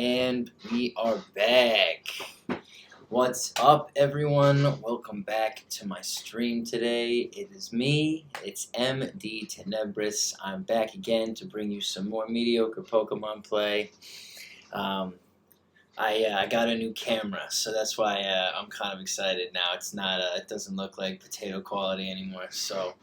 And we are back. What's up, everyone? Welcome back to my stream today. It is me, it's MDTenebris. I'm back again to bring you some more mediocre Pokemon play. I got a new camera, so that's why I'm kind of excited now. It's not, it doesn't look like potato quality anymore, so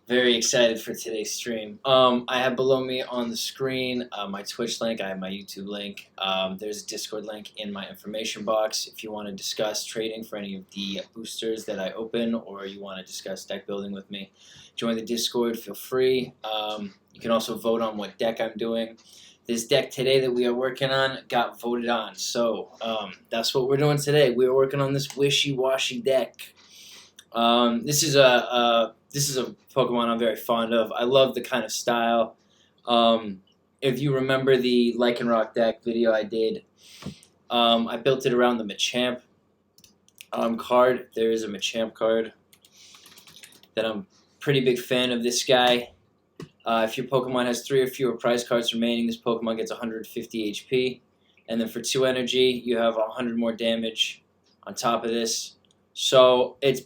very excited for today's stream. I have below me on the screen my Twitch link. I have my YouTube link. There's a Discord link in my information box if you want to discuss trading for any of the boosters that I open, or you want to discuss deck building with me. Join the Discord, feel free. You can also vote on what deck I'm doing. This deck today that we are working on got voted on, so that's what we're doing today. We are working on this Wishiwashi deck. This is a Pokemon I'm very fond of. I love the kind of style. If you remember the Lycanroc deck video I did, I built it around the Machamp card. There is a Machamp card that I'm pretty big fan of this guy. If your Pokemon has 3 or fewer prize cards remaining, this Pokemon gets 150 HP. And then for 2 energy, you have 100 more damage on top of this. So it's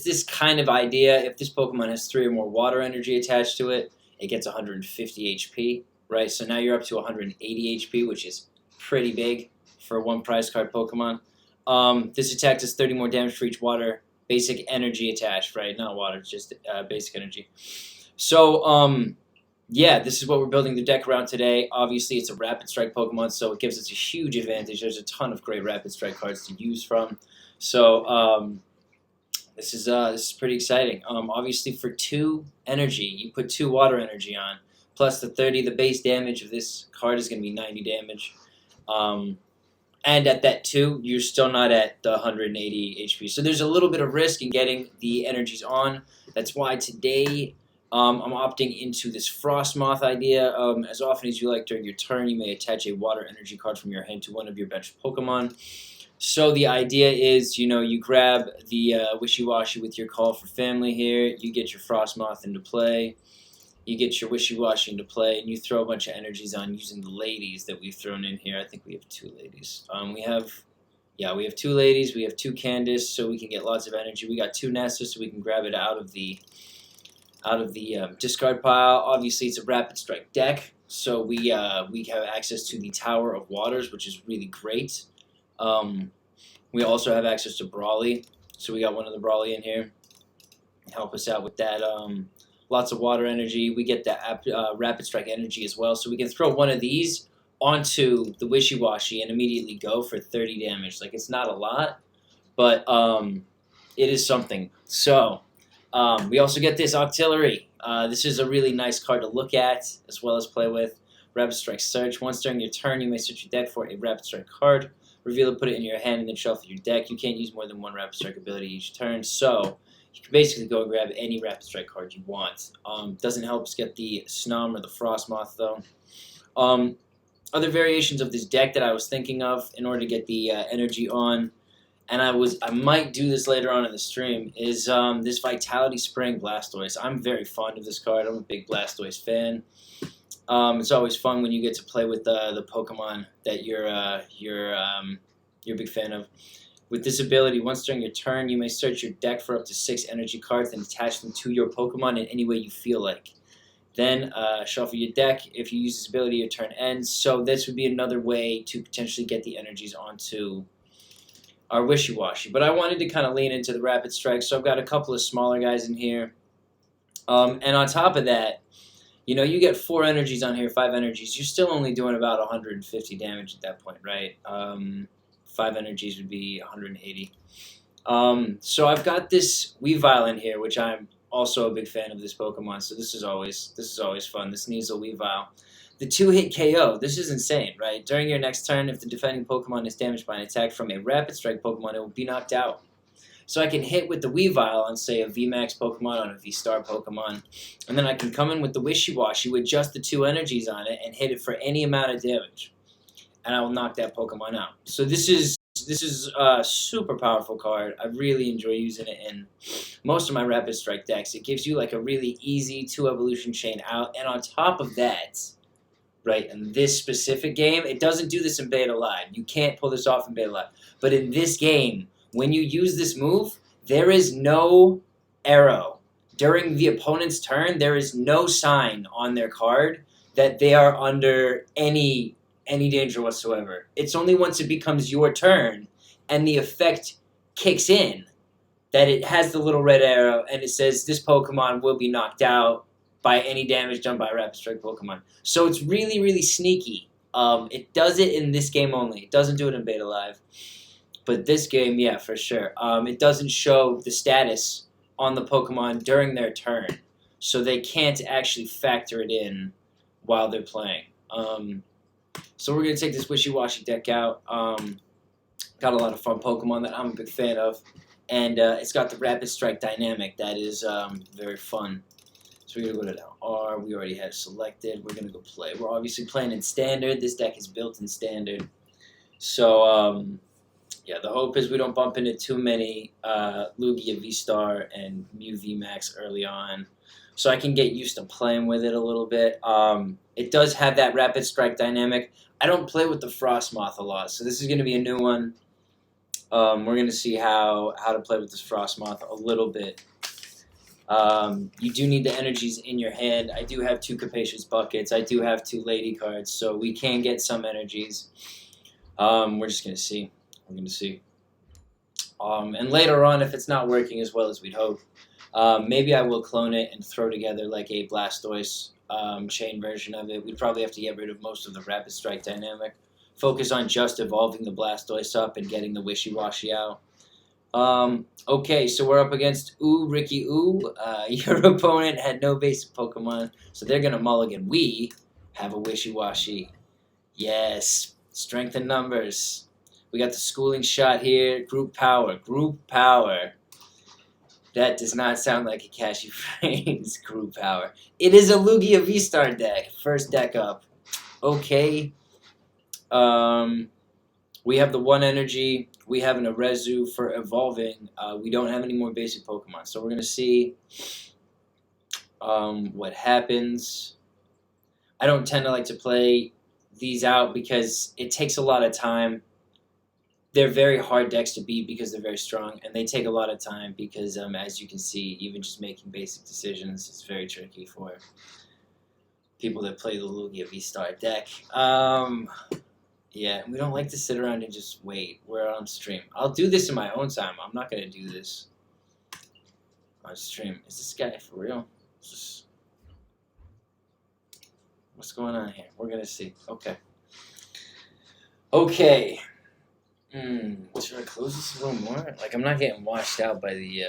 this kind of idea. If this Pokemon has 3 or more water energy attached to it, it gets 150 HP, right? So now you're up to 180 HP, which is pretty big for one prize card Pokemon. This attack does 30 more damage for each water basic energy attached, right? Not water, it's just basic energy. So, yeah, this is what we're building the deck around today. Obviously, it's a Rapid Strike Pokemon, so it gives us a huge advantage. There's a ton of great Rapid Strike cards to use from. So this is pretty exciting. Obviously, for 2 energy, you put 2 water energy on, plus the 30. The base damage of this card is going to be 90 damage. And at that 2, you're still not at the 180 HP. So there's a little bit of risk in getting the energies on. That's why today I'm opting into this Frosmoth idea. As often as you like during your turn, you may attach a water energy card from your hand to one of your bench Pokemon. So the idea is, you grab the Wishiwashi with your Call for Family here, you get your Frosmoth into play, you get your Wishiwashi into play, and you throw a bunch of energies on using the ladies that we've thrown in here. I think we have 2 ladies. We have 2 ladies, we have 2 Candice, so we can get lots of energy. We got 2 Nessa, so we can grab it out of the discard pile. Obviously, it's a Rapid Strike deck, so we have access to the Tower of Waters, which is really great. We also have access to Brawly, so we got one of the Brawly in here. Help us out with that. Lots of water energy. We get the Rapid Strike energy as well, so we can throw one of these onto the Wishiwashi and immediately go for 30 damage. Like, it's not a lot, but it is something. So we also get this Octillery. This is a really nice card to look at as well as play with. Rapid Strike Search. Once during your turn, you may search your deck for a Rapid Strike card. Reveal it, put it in your hand, and then shuffle your deck. You can't use more than 1 Rapid Strike ability each turn, so you can basically go and grab any Rapid Strike card you want. Doesn't help us get the Snom or the Frosmoth, though. Other variations of this deck that I was thinking of in order to get the energy on, and I might do this later on in the stream, is this Vitality Spring Blastoise. I'm very fond of this card. I'm a big Blastoise fan. It's always fun when you get to play with the Pokemon that you're a big fan of. With this ability, once during your turn, you may search your deck for up to 6 energy cards and attach them to your Pokemon in any way you feel like. Then shuffle your deck. If you use this ability, your turn ends. So this would be another way to potentially get the energies onto our Wishiwashi. But I wanted to kind of lean into the Rapid Strike, so I've got a couple of smaller guys in here. And on top of that, you get 4 energies on here, 5 energies. You're still only doing about 150 damage at that point, right? 5 energies would be 180. So I've got this Weavile in here, which I'm also a big fan of this Pokemon. So this is always fun. The Sneasel Weavile. The 2-hit KO. This is insane, right? During your next turn, if the defending Pokemon is damaged by an attack from a Rapid Strike Pokemon, it will be knocked out. So I can hit with the Weavile on, say, a VMAX Pokemon, on a V-Star Pokemon, and then I can come in with the Wishiwashi with just the 2 energies on it and hit it for any amount of damage, and I will knock that Pokemon out. So this is a super powerful card. I really enjoy using it in most of my Rapid Strike decks. It gives you like a really easy 2 evolution chain out, and on top of that, right? In this specific game, it doesn't do this in Beta Live. You can't pull this off in Beta Live. But in this game, when you use this move, there is no arrow. During the opponent's turn, there is no sign on their card that they are under any danger whatsoever. It's only once it becomes your turn and the effect kicks in that it has the little red arrow and it says this Pokemon will be knocked out by any damage done by a Rapid Strike Pokemon. So it's really, really sneaky. It does it in this game only. It doesn't do it in Beta Live. But this game, yeah, for sure. It doesn't show the status on the Pokemon during their turn. So they can't actually factor it in while they're playing. So we're going to take this Wishiwashi deck out. Got a lot of fun Pokemon that I'm a big fan of. And it's got the Rapid Strike dynamic that is very fun. So we're going to go to R. We already had selected. We're going to go play. We're obviously playing in Standard. This deck is built in Standard. So, yeah, the hope is we don't bump into too many Lugia V-Star and Mew V-Max early on. So I can get used to playing with it a little bit. It does have that Rapid Strike dynamic. I don't play with the Frosmoth a lot, so this is going to be a new one. We're going to see how to play with this Frosmoth a little bit. You do need the energies in your hand. I do have 2 Capacious Buckets. I do have 2 Lady cards, so we can get some energies. We're just going to see. We're going to see. And later on, if it's not working as well as we'd hope, maybe I will clone it and throw together like a Blastoise chain version of it. We'd probably have to get rid of most of the Rapid Strike dynamic. Focus on just evolving the Blastoise up and getting the Wishiwashi out. Okay, so we're up against Ricky Ooh. Your opponent had no basic Pokemon, so they're going to mulligan. We have a Wishiwashi. Yes, strength in numbers. We got the schooling shot here. Group power. Group power. That does not sound like a catchy phrase. Group power. It is a Lugia V-Star deck. First deck up. Okay. We have the 1 energy. We have an Arezu for evolving. We don't have any more basic Pokemon. So we're going to see what happens. I don't tend to like to play these out because it takes a lot of time. They're very hard decks to beat because they're very strong, and they take a lot of time because, as you can see, even just making basic decisions is very tricky for people that play the Lugia V-Star deck. Yeah, we don't like to sit around and just wait. We're on stream. I'll do this in my own time. I'm not going to do this on stream. Is this guy for real? What's going on here? We're going to see. Okay. Okay. Should I close this a little more? Like, I'm not getting washed out by the,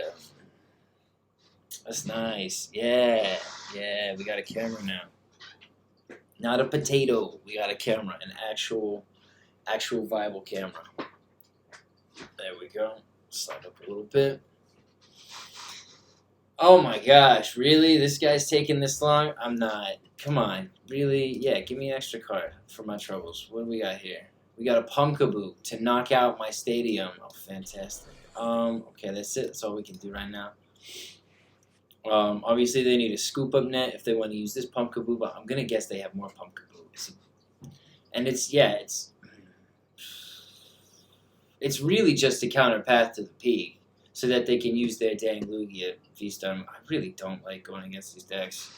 That's nice. Yeah. Yeah, we got a camera now. Not a potato. We got a camera. An actual viable camera. There we go. Slide up a little bit. Oh my gosh, really? This guy's taking this long? I'm not. Come on. Really? Yeah, give me an extra card for my troubles. What do we got here? We got a Pumpkaboo to knock out my stadium. Oh, fantastic. Okay, that's it. That's all we can do right now. Obviously, they need a scoop-up net if they want to use this Pumpkaboo, but I'm going to guess they have more Pumpkaboos. And it's really just a counterpath to the P, so that they can use their dang Lugia V-Star. I really don't like going against these decks.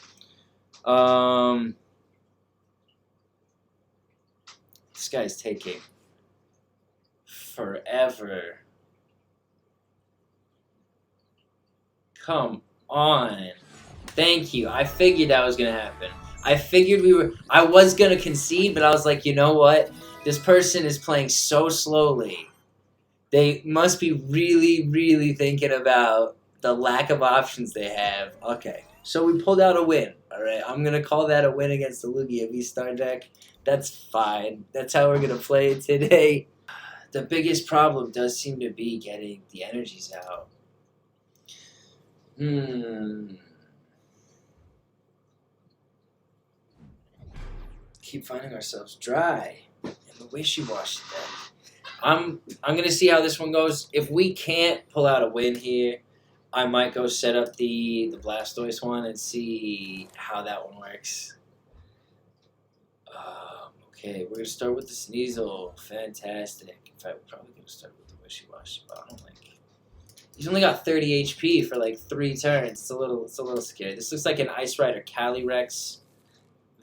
This guy's taking forever. Come on. Thank you. I figured that was going to happen. I figured I was going to concede, but I was like, you know what? This person is playing so slowly. They must be really, really thinking about the lack of options they have. Okay, so we pulled out a win. All right, I'm going to call that a win against the Lugia V-Star deck. That's fine. That's how we're going to play it today. The biggest problem does seem to be getting the energies out. Keep finding ourselves dry in the Wishiwashi deck. I'm gonna see how this one goes. If we can't pull out a win here, I might go set up the Blastoise one and see how that one works. Okay, we're gonna start with the Sneasel. Fantastic. In fact, we're probably gonna start with the Wishiwashi, but I don't like. He's only got 30 HP for like 3 turns. It's a little scary. This looks like an Ice Rider Calyrex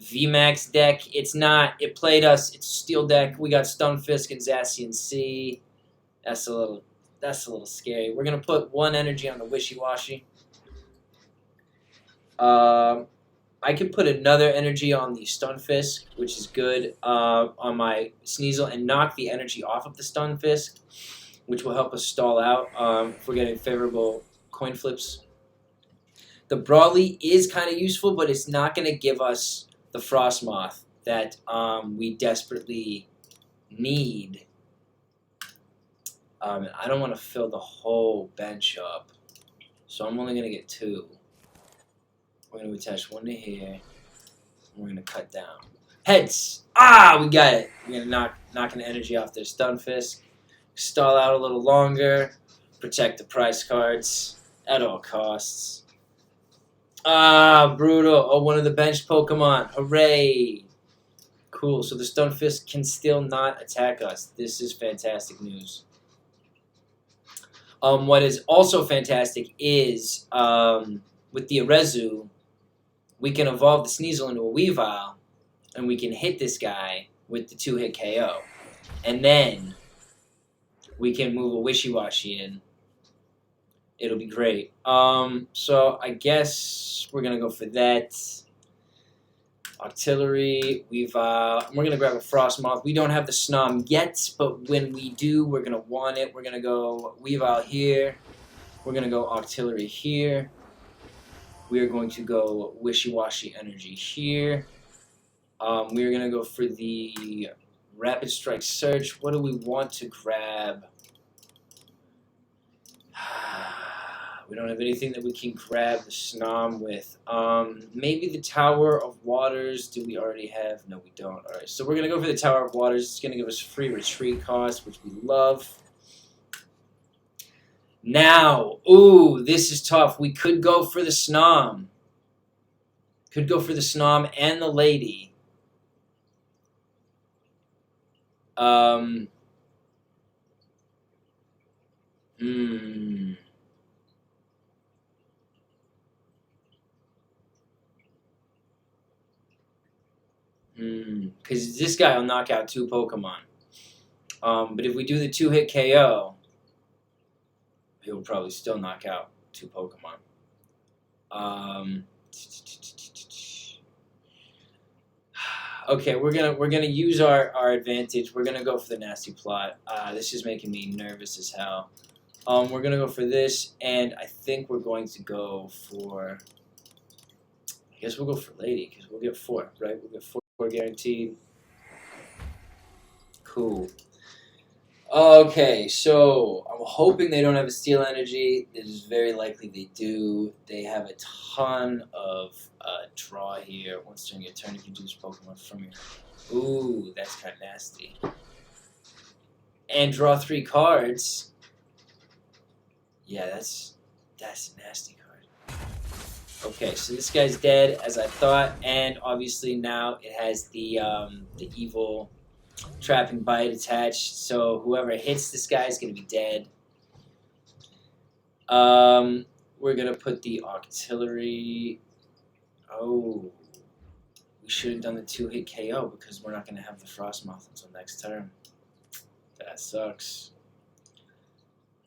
VMAX deck. It's not. It played us. It's a steel deck. We got Stunfisk and Zacian C. That's a little scary. We're gonna put 1 energy on the Wishiwashi. I can put another energy on the Stunfisk, which is good, on my Sneasel, and knock the energy off of the Stunfisk, which will help us stall out if we're getting favorable coin flips. The Brawly is kind of useful, but it's not going to give us the Frosmoth that we desperately need. I don't want to fill the whole bench up, so I'm only going to get 2. We're going to attach 1 to here, and we're going to cut down. Heads! Ah, we got it! We're going to knock an energy off their Stunfisk, stall out a little longer, protect the price cards at all costs. Ah, brutal. Oh, one of the bench Pokemon. Hooray! Cool, so the Stunfisk can still not attack us. This is fantastic news. What is also fantastic is, with the Arezu, we can evolve the Sneasel into a Weavile, and we can hit this guy with the 2-hit KO. And then we can move a Wishiwashi in. It'll be great. So I guess we're going to go for that. Octillery, Weavile. We're going to grab a Frosmoth. We don't have the Snom yet, but when we do, we're going to want it. We're going to go Weavile here. We're going to go Octillery here. We are going to go Wishiwashi energy here. We are going to go for the Rapid Strike Search. What do we want to grab? We don't have anything that we can grab the Snom with. Maybe the Tower of Waters. Do we already have? No, we don't. Alright, so we're going to go for the Tower of Waters. It's going to give us free retreat cost, which we love. Now, ooh, this is tough. We could go for the Snom. Could go for the Snom and the Lady. Because this guy will knock out 2 Pokemon. But if we do the 2-hit KO, he'll probably still knock out 2 Pokemon. Okay, we're gonna use our advantage. We're gonna go for the Nasty Plot. This is making me nervous as hell. We're gonna go for this, and I think we're going to go for. I guess we'll go for Lady because we'll get 4, right? We'll get 4 guaranteed. Cool. Okay, so I'm hoping they don't have a Steel Energy. It is very likely they do. They have a ton of draw here. Once during your turn, you can choose Pokemon from your. Ooh, that's kind of nasty. And draw 3 cards. Yeah, that's a nasty card. Okay, so this guy's dead, as I thought, and obviously now it has the evil Trapping Bite attached, so whoever hits this guy is going to be dead. We're going to put the Octillery. Oh, we should have done the 2-hit KO because we're not going to have the Frosmoth until next turn. That sucks.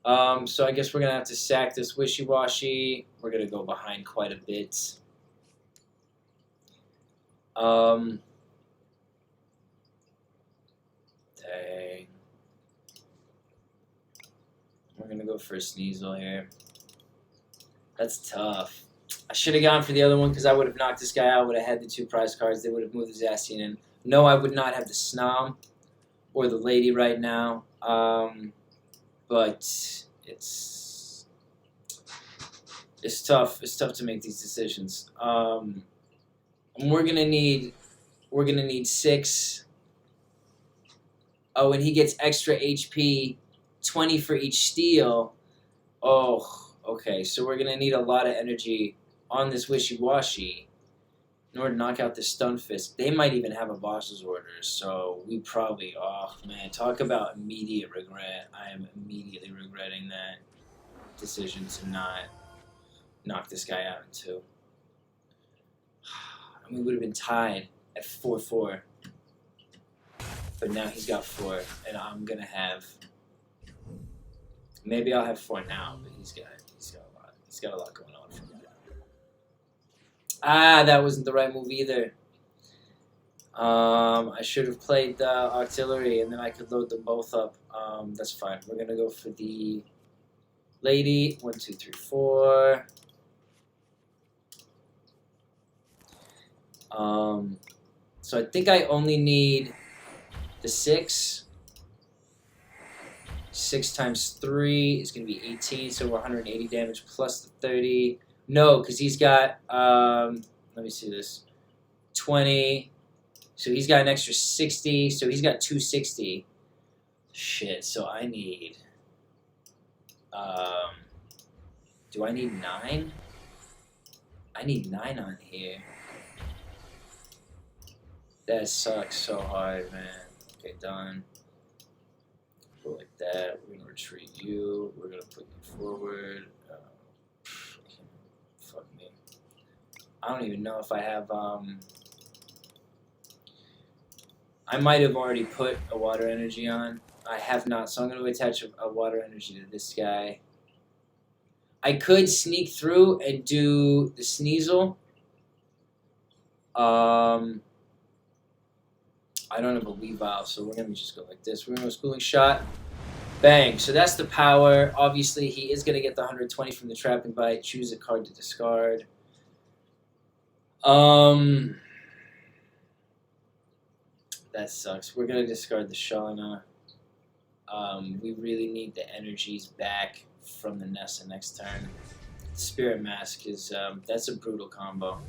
So I guess we're going to have to sack this Wishiwashi. We're going to go behind quite a bit. Dang. We're going to go for a Sneasel here. That's tough. I should have gone for the other one because I would have knocked this guy out. Would have had the 2 prize cards. They would have moved the Zacian in. No, I would not have the Snom or the Lady right now. But it's tough. It's tough to make these decisions. And we're gonna need 6. Oh, and he gets extra HP, 20 for each steal. Oh, okay. So we're gonna need a lot of energy on this Wishiwashi. in order to knock out this Stun Fist. They might even have a boss's orders, so we probably, oh man, talk about immediate regret. I am immediately regretting that decision to not knock this guy out in 2. And we would have been tied at 4-4. But now he's got 4, and I'm gonna have. Maybe I'll have 4 now, but he's got a lot. He's got a lot going on for me. Ah, that wasn't the right move either. I should have played the Octillery, and then I could load them both up. That's fine. We're gonna go for the lady. 1, 2, 3, 4. So I think I only need the 6. 6 times 3 is going to be 18, so we're 180 damage plus the 30. No, because he's got, let me see this, 20. So he's got an extra 60, so he's got 260. Shit, so I need, do I need 9? I need 9 on here. That sucks so hard, man. Okay, done. Go like that. We're gonna retreat you. We're gonna put you forward. Fuck me. I don't even know if I have. I might have already put a water energy on. I have not, so I'm gonna attach a water energy to this guy. I could sneak through and do the Sneasel. I don't have a Weavile, so we're going to just go like this. We're going to go Schooling Shot. Bang. So that's the power. Obviously, he is going to get the 120 from the Trapping Bite. Choose a card to discard. That sucks. We're going to discard the Shauna. We really need the energies back from the Nessa next turn. Spirit Mask is, that's a brutal combo.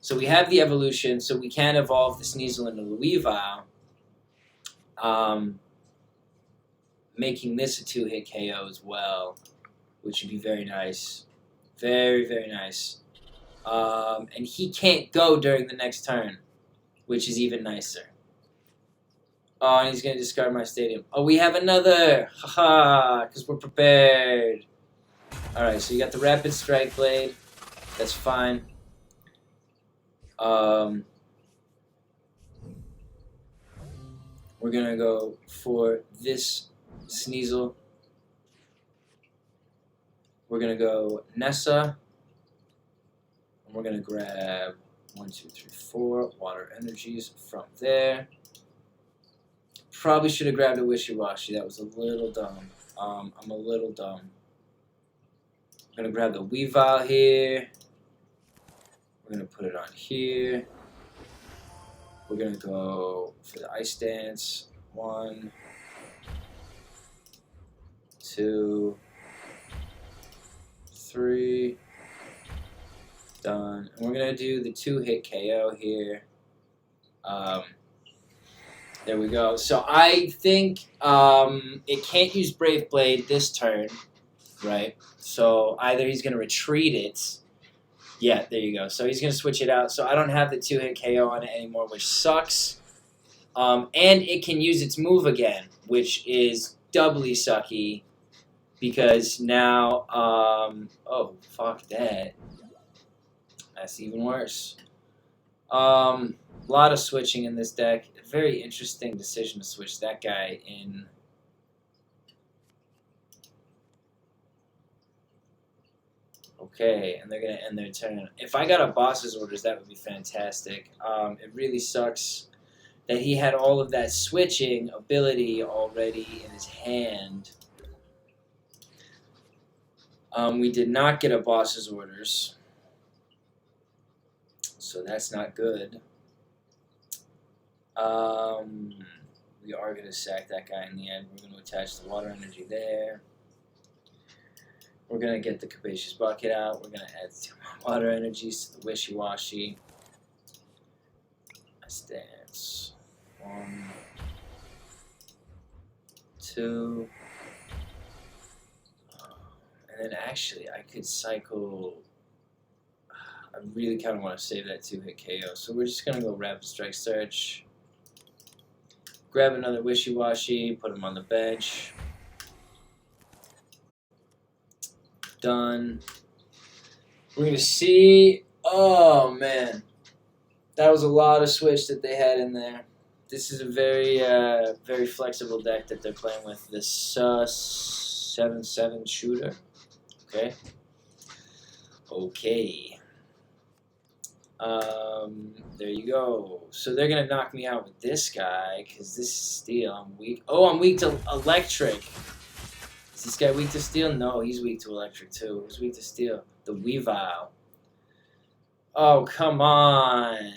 So we have the evolution, so we can evolve the Sneasel into the Weavile, making this a 2-hit KO as well, which would be very nice. Very, very nice. And he can't go during the next turn, which is even nicer. Oh, and he's going to discard my stadium. Oh, we have another! Haha, because we're prepared. Alright, so you got the Rapid Strike Blade. That's fine. We're gonna go for this Sneasel. We're gonna go Nessa. And we're gonna grab 1, 2, 3, 4 water energies from there. Probably should have grabbed a Wishiwashi. That was a little dumb. I'm a little dumb. I'm gonna grab the Weavile here. We're going to put it on here. We're going to go for the Ice Dance. 1, 2, 3. Done. And we're going to do the 2-hit KO here. There we go. So I think it can't use Brave Blade this turn, right? So either he's going to retreat it. Yeah, there you go. So he's going to switch it out. So I don't have the 2-hit KO on it anymore, which sucks. And it can use its move again, which is doubly sucky. Because now, oh, fuck that. That's even worse. A lot of switching in this deck. A very interesting decision to switch that guy in. Okay, and they're going to end their turn. If I got a boss's orders, that would be fantastic. It really sucks that he had all of that switching ability already in his hand. We did not get a boss's orders, so that's not good. We are going to sack that guy in the end. We're going to attach the water energy there. We're going to get the Capacious Bucket out. We're going to add 2 more water energies to the Wishiwashi. Ice Dance. 1, 2. And then actually, I could cycle I really kind of want to save that 2-hit KO. So we're just going to go Rapid Strike Search. Grab another Wishiwashi, put him on the bench. Done. We're going to see... Oh, man. That was a lot of switch that they had in there. This is a very, very flexible deck that they're playing with. This 7/7 shooter. Okay. Okay. There you go. So they're going to knock me out with this guy, because this is steel. I'm weak. Oh, I'm weak to electric. Is this guy weak to steel? No, he's weak to electric, too. Who's weak to steel? The Weavile. Oh, come on.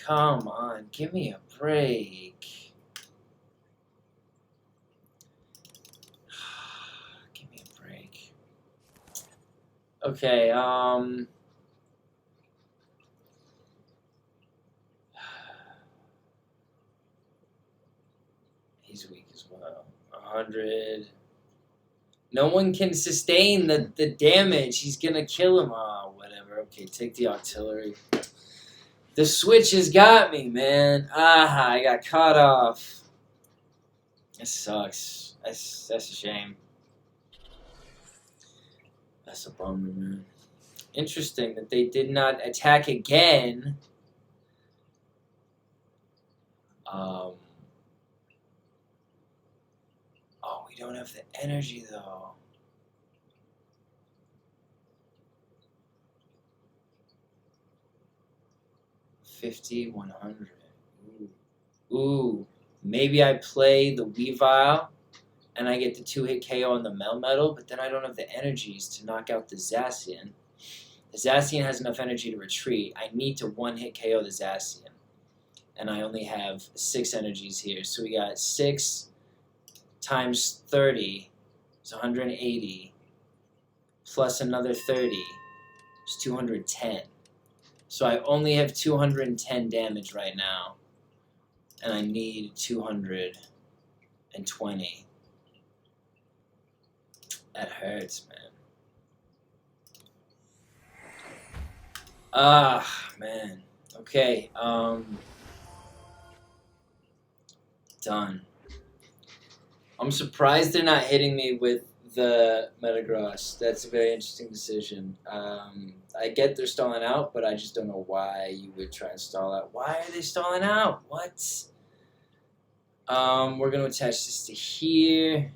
Come on. Give me a break. Give me a break. Okay, he's weak as well. 100. No one can sustain the damage. He's gonna kill him. Oh, whatever. Okay, take the Octillery. The switch has got me, man. Ah, I got caught off. That sucks. That's a shame. That's a bummer, man. Interesting that they did not attack again. Oh, we don't have the energy, though. $50, 100. Ooh. Maybe I play the Weavile and I get the 2-hit KO on the Melmetal, but then I don't have the energies to knock out the Zacian. The Zacian has enough energy to retreat. I need to 1-hit KO the Zacian. And I only have 6 energies here. So we got 6 times 30 is 180. Plus another 30 is 210. So I only have 210 damage right now. And I need 220. That hurts, man. Ah, man. Okay, done. I'm surprised they're not hitting me with the Metagross. That's a very interesting decision. I get they're stalling out, but I just don't know why you would try and stall out. Why are they stalling out? What? We're going to attach this to here.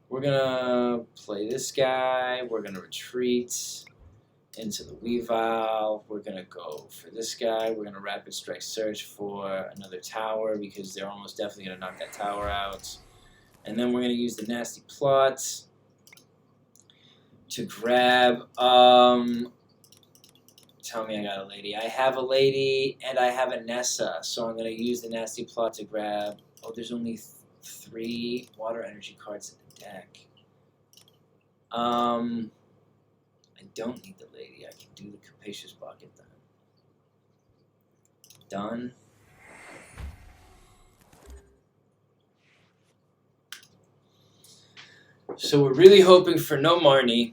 We're going to play this guy. We're going to retreat into the Weavile. We're going to go for this guy. We're going to Rapid Strike Search for another tower because they're almost definitely going to knock that tower out. And then we're going to use the Nasty Plot to grab... tell me I got a lady. I have a lady and I have a Nessa. So I'm going to use the Nasty Plot to grab... Oh, there's only 3 water energy cards in the deck. I don't need the lady. I can do the Capacious Bucket then. Done. So we're really hoping for no Marnie.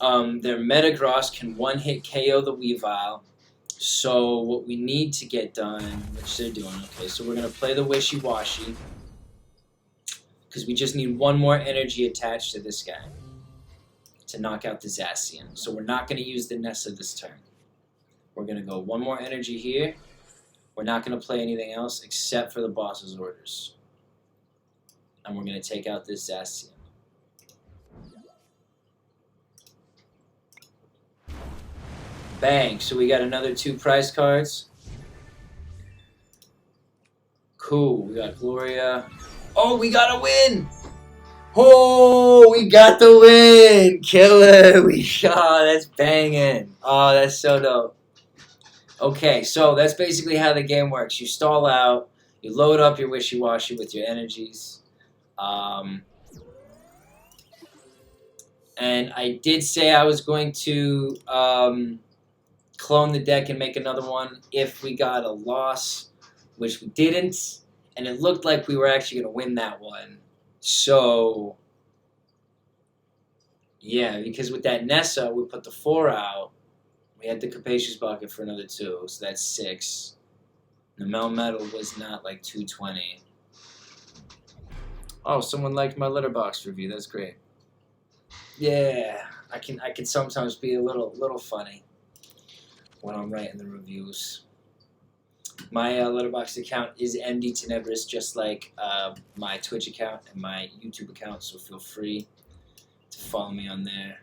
Their Metagross can 1-hit KO the Weavile. So what we need to get done, which they're doing, okay, so we're going to play the Wishiwashi. Because we just need 1 more energy attached to this guy to knock out the Zacian. So we're not going to use the Nessa this turn. We're going to go 1 more energy here. We're not going to play anything else except for the boss's orders. And we're going to take out this Zacian. Bang. So we got another 2 prize cards. Cool. We got Gloria. Oh, we got a win! Oh, we got the win! Killer! That's banging. Oh, that's so dope. Okay, so that's basically how the game works. You stall out, you load up your Wishiwashi with your energies. And I did say I was going to clone the deck and make another one if we got a loss, which we didn't. And it looked like we were actually going to win that one. So, yeah, because with that Nessa, we put the 4 out. We had the Capacious Bucket for another 2, so that's 6. The Melmetal was not like 220. Oh, someone liked my Letterboxd review. That's great. Yeah, I can sometimes be a little funny when I'm writing the reviews. My Letterboxd account is MDTenebris, just like my Twitch account and my YouTube account, so feel free to follow me on there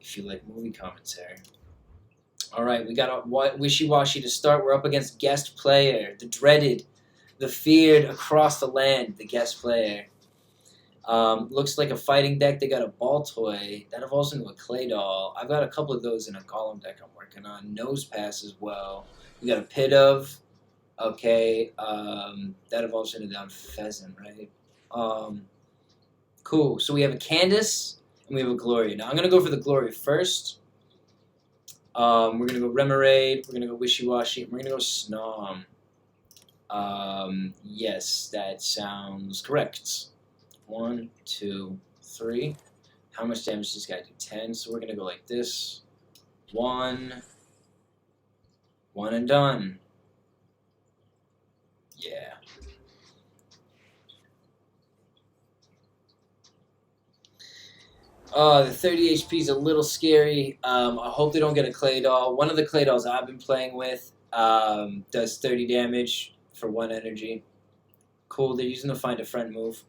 if you like movie commentary. Alright, we got a Wishiwashi to start. We're up against guest player, the dreaded, the feared across the land, the guest player. Looks like a fighting deck. They got a ball toy. That evolves into a clay doll. I've got a couple of those in a golem deck I'm working on. Nose pass as well. We got a pit of. Okay. That evolves into down pheasant, right? Cool. So we have a Candice and we have a Gloria. Now I'm gonna go for the Gloria first. We're gonna go Remoraid. We're gonna go Wishiwashi. And we're gonna go Snom. Yes, that sounds correct. 1, 2, 3. How much damage does this guy do? 10. So we're gonna go like this. 1 and done. Yeah. The 30 HP is a little scary. I hope they don't get a clay doll. One of the clay dolls I've been playing with does 30 damage for 1 energy. Cool. They're using the Find a Friend move.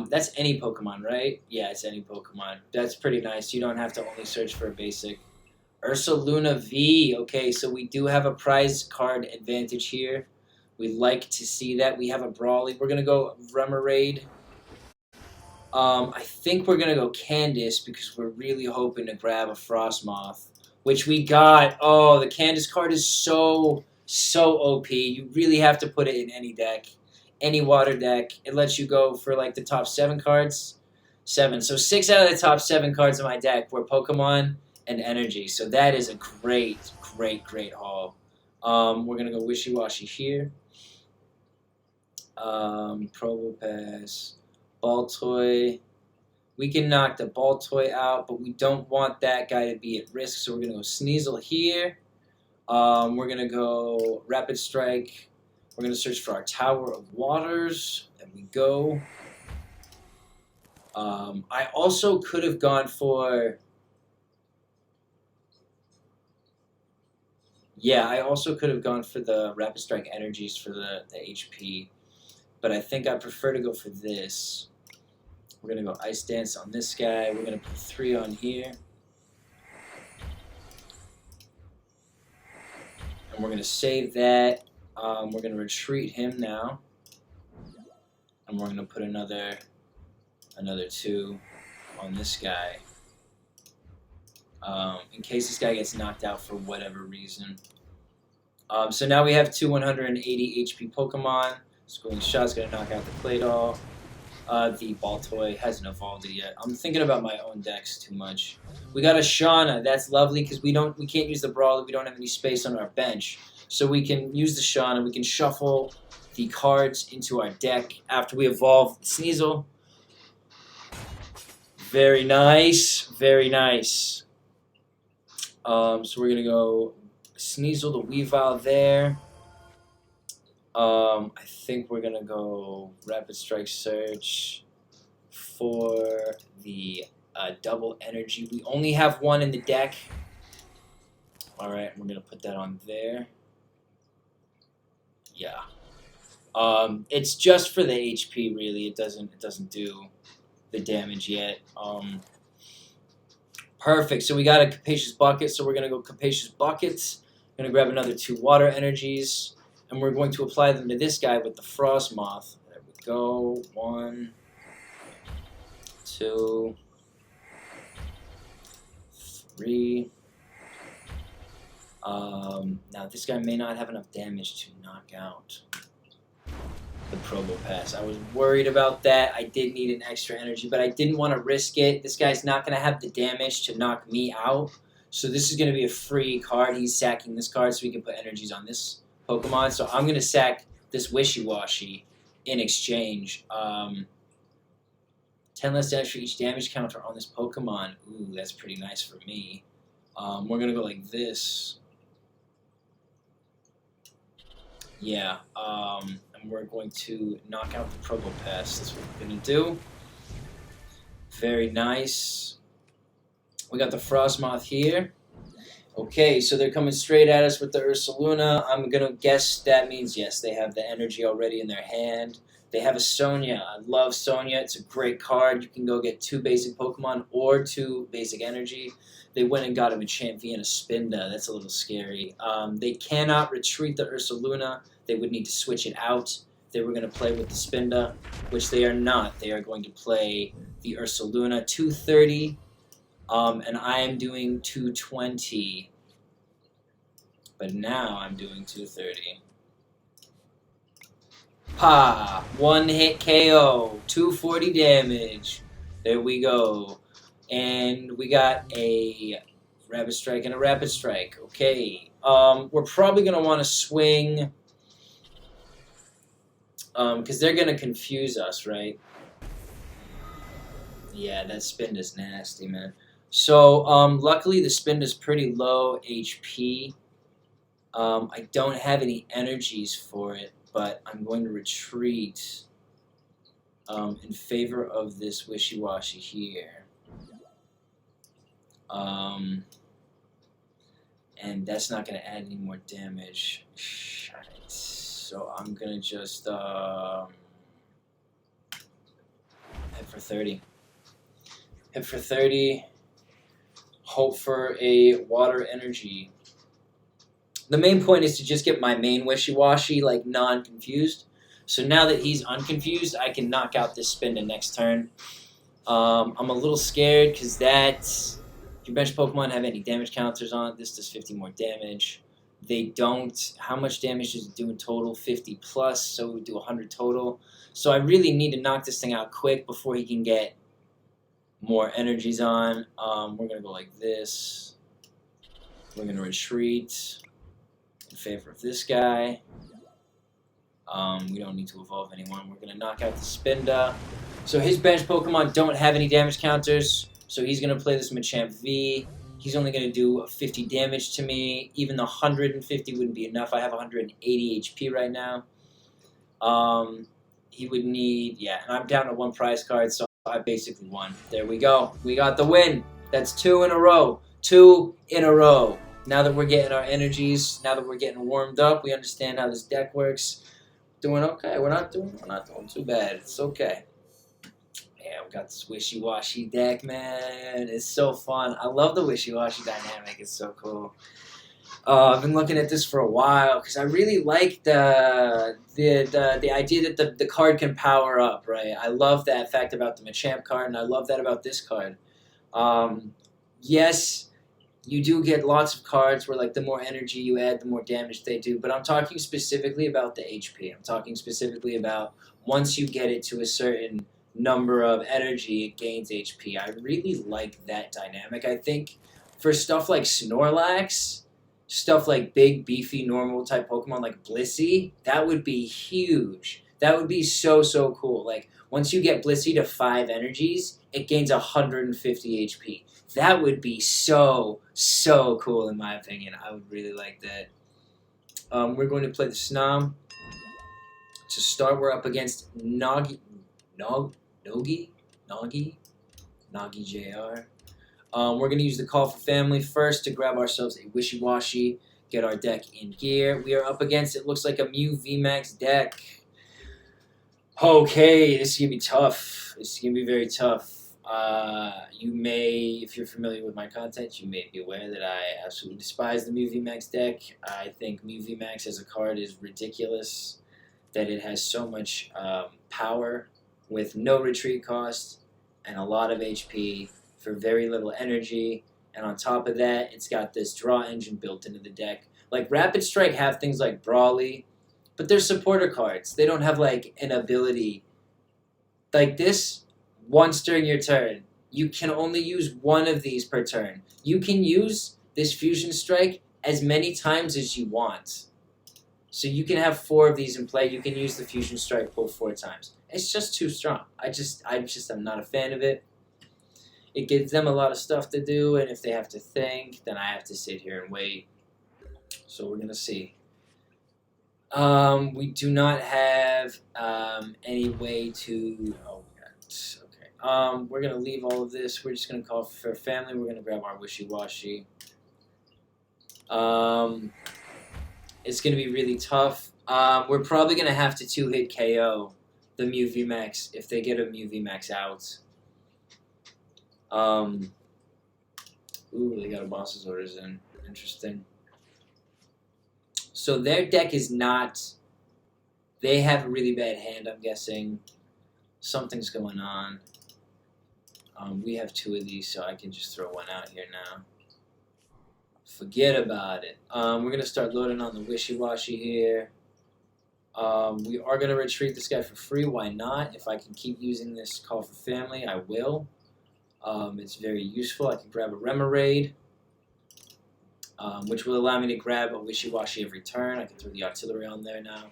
That's any Pokemon, right? Yeah, it's any Pokemon. That's pretty nice. You don't have to only search for a basic. Ursaluna V. Okay, so we do have a prize card advantage here. We like to see that. We have a Brawly. We're going to go Remoraid. I think we're going to go Candice because we're really hoping to grab a Frosmoth, which we got. Oh, the Candice card is so OP. You really have to put it in any deck. Any water deck. It lets you go for like the top 7 cards. 7. So 6 out of the top 7 cards in my deck were Pokemon and Energy. So that is a great haul. We're going to go Wishiwashi here. Probo Pass. Ball Toy. We can knock the Ball Toy out, but we don't want that guy to be at risk. So we're going to go Sneasel here. We're going to go Rapid Strike. We're going to search for our Tower of Waters. There we go. I also could have gone for... Yeah, I also could have gone for the Rapid Strike Energies for the HP. But I think I prefer to go for this. We're going to go Ice Dance on this guy. We're going to put 3 on here. And we're going to save that. We're going to retreat him now. And we're going to put another 2 on this guy. In case this guy gets knocked out for whatever reason. So now we have 2 180 HP Pokemon. Schooling Shot's going to knock out the Clay Doll. The Ball Toy hasn't evolved it yet. I'm thinking about my own decks too much. We got a Shauna. That's lovely because we can't use the Brawly. We don't have any space on our bench. So we can use the Shauna. We can shuffle the cards into our deck after we evolve the Sneasel. Very nice. Very nice. So we're going to go Sneasel the Weavile there. I think we're going to go Rapid Strike Search for the double energy. We only have 1 in the deck. Alright, we're going to put that on there. Yeah. It's just for the HP, really. It doesn't do the damage yet. Perfect. So we got a Capacious Bucket, so we're going to go Capacious Buckets. We're going to grab another 2 water energies, and we're going to apply them to this guy with the Frosmoth. There we go. 1, 2, 3. Now this guy may not have enough damage to knock out the Probo Pass. I was worried about that. I did need an extra energy, but I didn't want to risk it. This guy's not going to have the damage to knock me out. So this is going to be a free card. He's sacking this card so we can put energies on this Pokemon. So I'm going to sack this Wishiwashi in exchange. 10 less damage for each damage counter on this Pokemon. Ooh, that's pretty nice for me. We're going to go like this. Yeah, and we're going to knock out the Probopass. That's what we're going to do. Very nice. We got the Frosmoth here. Okay, so they're coming straight at us with the Ursaluna. I'm going to guess that means, yes, they have the energy already in their hand. They have a Sonia. I love Sonia. It's a great card. You can go get 2 basic Pokemon or 2 basic energy. They went and got a Machamp V and a Spinda. That's a little scary. They cannot retreat the Ursaluna. They would need to switch it out. They were going to play with the Spinda, which they are not. They are going to play the Ursaluna 230, and I am doing 220. But now I'm doing 230. Pa! 1 hit KO. 240 damage. There we go. And we got a Rapid Strike and a Rapid Strike. Okay. We're probably going to want to swing, because they're going to confuse us, right? Yeah, that Spinda's nasty, man. So, luckily the Spinda's pretty low HP. I don't have any energies for it, but I'm going to retreat in favor of this Wishiwashi here. And that's not going to add any more damage. Shit. So I'm going to just head for 30. Head for 30. Hope for a water energy. The main point is to just get my main Wishiwashi, like, non-confused. So now that he's unconfused, I can knock out this Spinda next turn. I'm a little scared because if your bench Pokemon have any damage counters on it, this does 50 more damage. They don't. How much damage does it do in total? 50 plus, so it would do 100 total. So I really need to knock this thing out quick before he can get more energies on. We're going to go like this. We're going to retreat in favor of this guy. We don't need to evolve anyone. We're going to knock out the Spinda. So his bench Pokemon don't have any damage counters, so he's going to play this Machamp V. He's only going to do 50 damage to me. Even the 150 wouldn't be enough. I have 180 HP right now. He would need, yeah, and I'm down to 1 prize card, so I basically won. There we go. We got the win. That's 2 in a row. 2 in a row. Now that we're getting our energies, now that we're getting warmed up, we understand how this deck works. Doing okay. We're not doing too bad. It's okay. Yeah, we got this Wishiwashi deck, man. It's so fun. I love the Wishiwashi dynamic. It's so cool. I've been looking at this for a while because I really like the idea that the card can power up, right? I love that fact about the Machamp card, and I love that about this card. Yes, you do get lots of cards where, like, the more energy you add, the more damage they do, but I'm talking specifically about the HP. I'm talking specifically about once you get it to a certain number of energy, it gains HP. I really like that dynamic. I think for stuff like Snorlax, stuff like big, beefy, normal type Pokemon like Blissey, that would be huge. That would be so, so cool. Like, once you get Blissey to 5 energies, it gains 150 HP. That would be so, so cool in my opinion. I would really like that. We're going to play the Snom. To start, we're up against Nogi JR. We're going to use the Call for Family first to grab ourselves a Wishiwashi, get our deck in gear. We are up against, it looks like a Mew VMAX deck. Okay, this is going to be tough. This is going to be very tough. You may, if you're familiar with my content, you may be aware that I absolutely despise the Mew VMAX deck. I think Mew VMAX as a card is ridiculous, that it has so much power with no retreat cost and a lot of HP for very little energy, and on top of that, it's got this draw engine built into the deck. Like, Rapid Strike have things like Brawly, but they're supporter cards. They don't have, like, an ability. Like this, once during your turn, you can only use 1 of these per turn. You can use this Fusion Strike as many times as you want. So you can have 4 of these in play. You can use the Fusion Strike pull 4 times. It's just too strong. I am not a fan of it. It gives them a lot of stuff to do, and if they have to think, then I have to sit here and wait. So we're gonna see. We do not have any way to. Oh, okay. We're gonna leave all of this. We're just gonna call for family. We're gonna grab our Wishiwashi. It's gonna be really tough. We're probably gonna have to 2-hit KO the Mew VMAX if they get a Mew VMAX out. Ooh, they got a boss's orders in. Interesting. So their deck is not. They have a really bad hand, I'm guessing. Something's going on. We have 2 of these, so I can just throw one out here now. Forget about it. We're going to start loading on the Wishiwashi here. We are going to retreat this guy for free. Why not? If I can keep using this call for family, I will. It's very useful. I can grab a Remoraid, which will allow me to grab a Wishiwashi every turn. I can throw the Octillery on there now.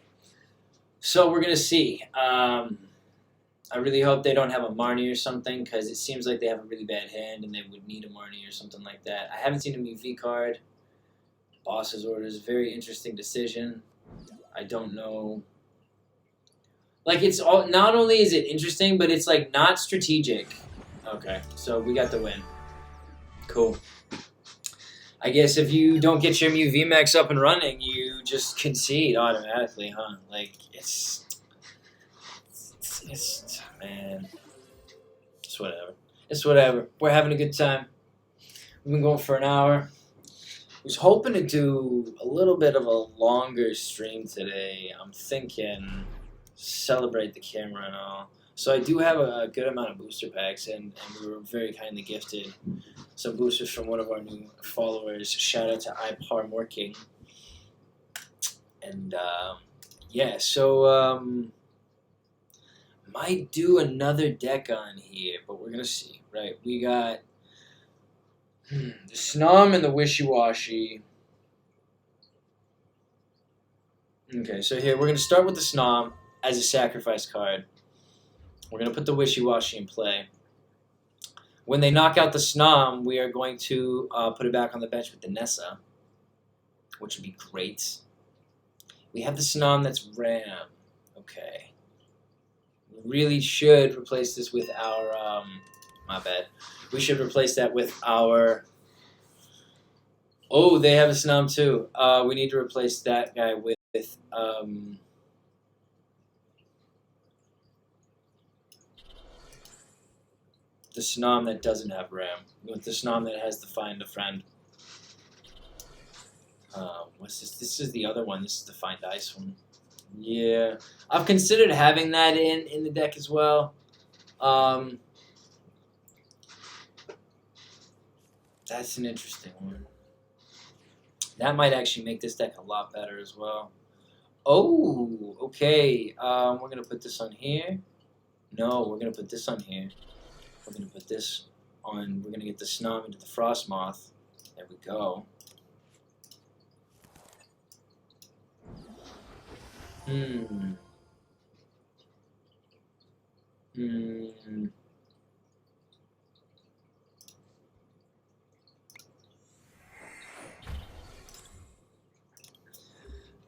So we're going to see. I really hope they don't have a Marnie or something, because it seems like they have a really bad hand and they would need a Marnie or something like that. I haven't seen a UV card. Boss's orders, very interesting decision. I don't know. Like, it's all, not only is it interesting, but it's like not strategic. Okay, so we got the win. Cool. I guess if you don't get your Mew VMAX up and running, you just concede automatically, huh? Like, it's man, it's whatever. It's whatever. We're having a good time. We've been going for an hour. I was hoping to do a little bit of a longer stream today. I'm thinking celebrate the camera and all. So I do have a good amount of booster packs, and we were very kindly gifted some boosters from one of our new followers. Shout out to iParmworking. And yeah, so might do another deck on here, but we're gonna see. Right, we got the Snom and the Wishiwashi. Okay, so here we're gonna start with the Snom as a sacrifice card. We're going to put the Wishiwashi in play. When they knock out the Snom, we are going to put it back on the bench with the Nessa, which would be great. We have the Snom that's Ram. Okay. We really should replace this with our... my bad. We should replace that with our... Oh, they have a Snom too. We need to replace that guy with... the Snom that doesn't have Ram, with the Snom that has the Find a Friend. What's this? This is the other one. This is the Find Ice one. Yeah, I've considered having that in the deck as well. That's an interesting one. That might actually make this deck a lot better as well. Oh, okay. We're gonna put this on here. No, we're gonna put this on here. We're going to put this on, we're going to get the Snom into the Frosmoth. There we go.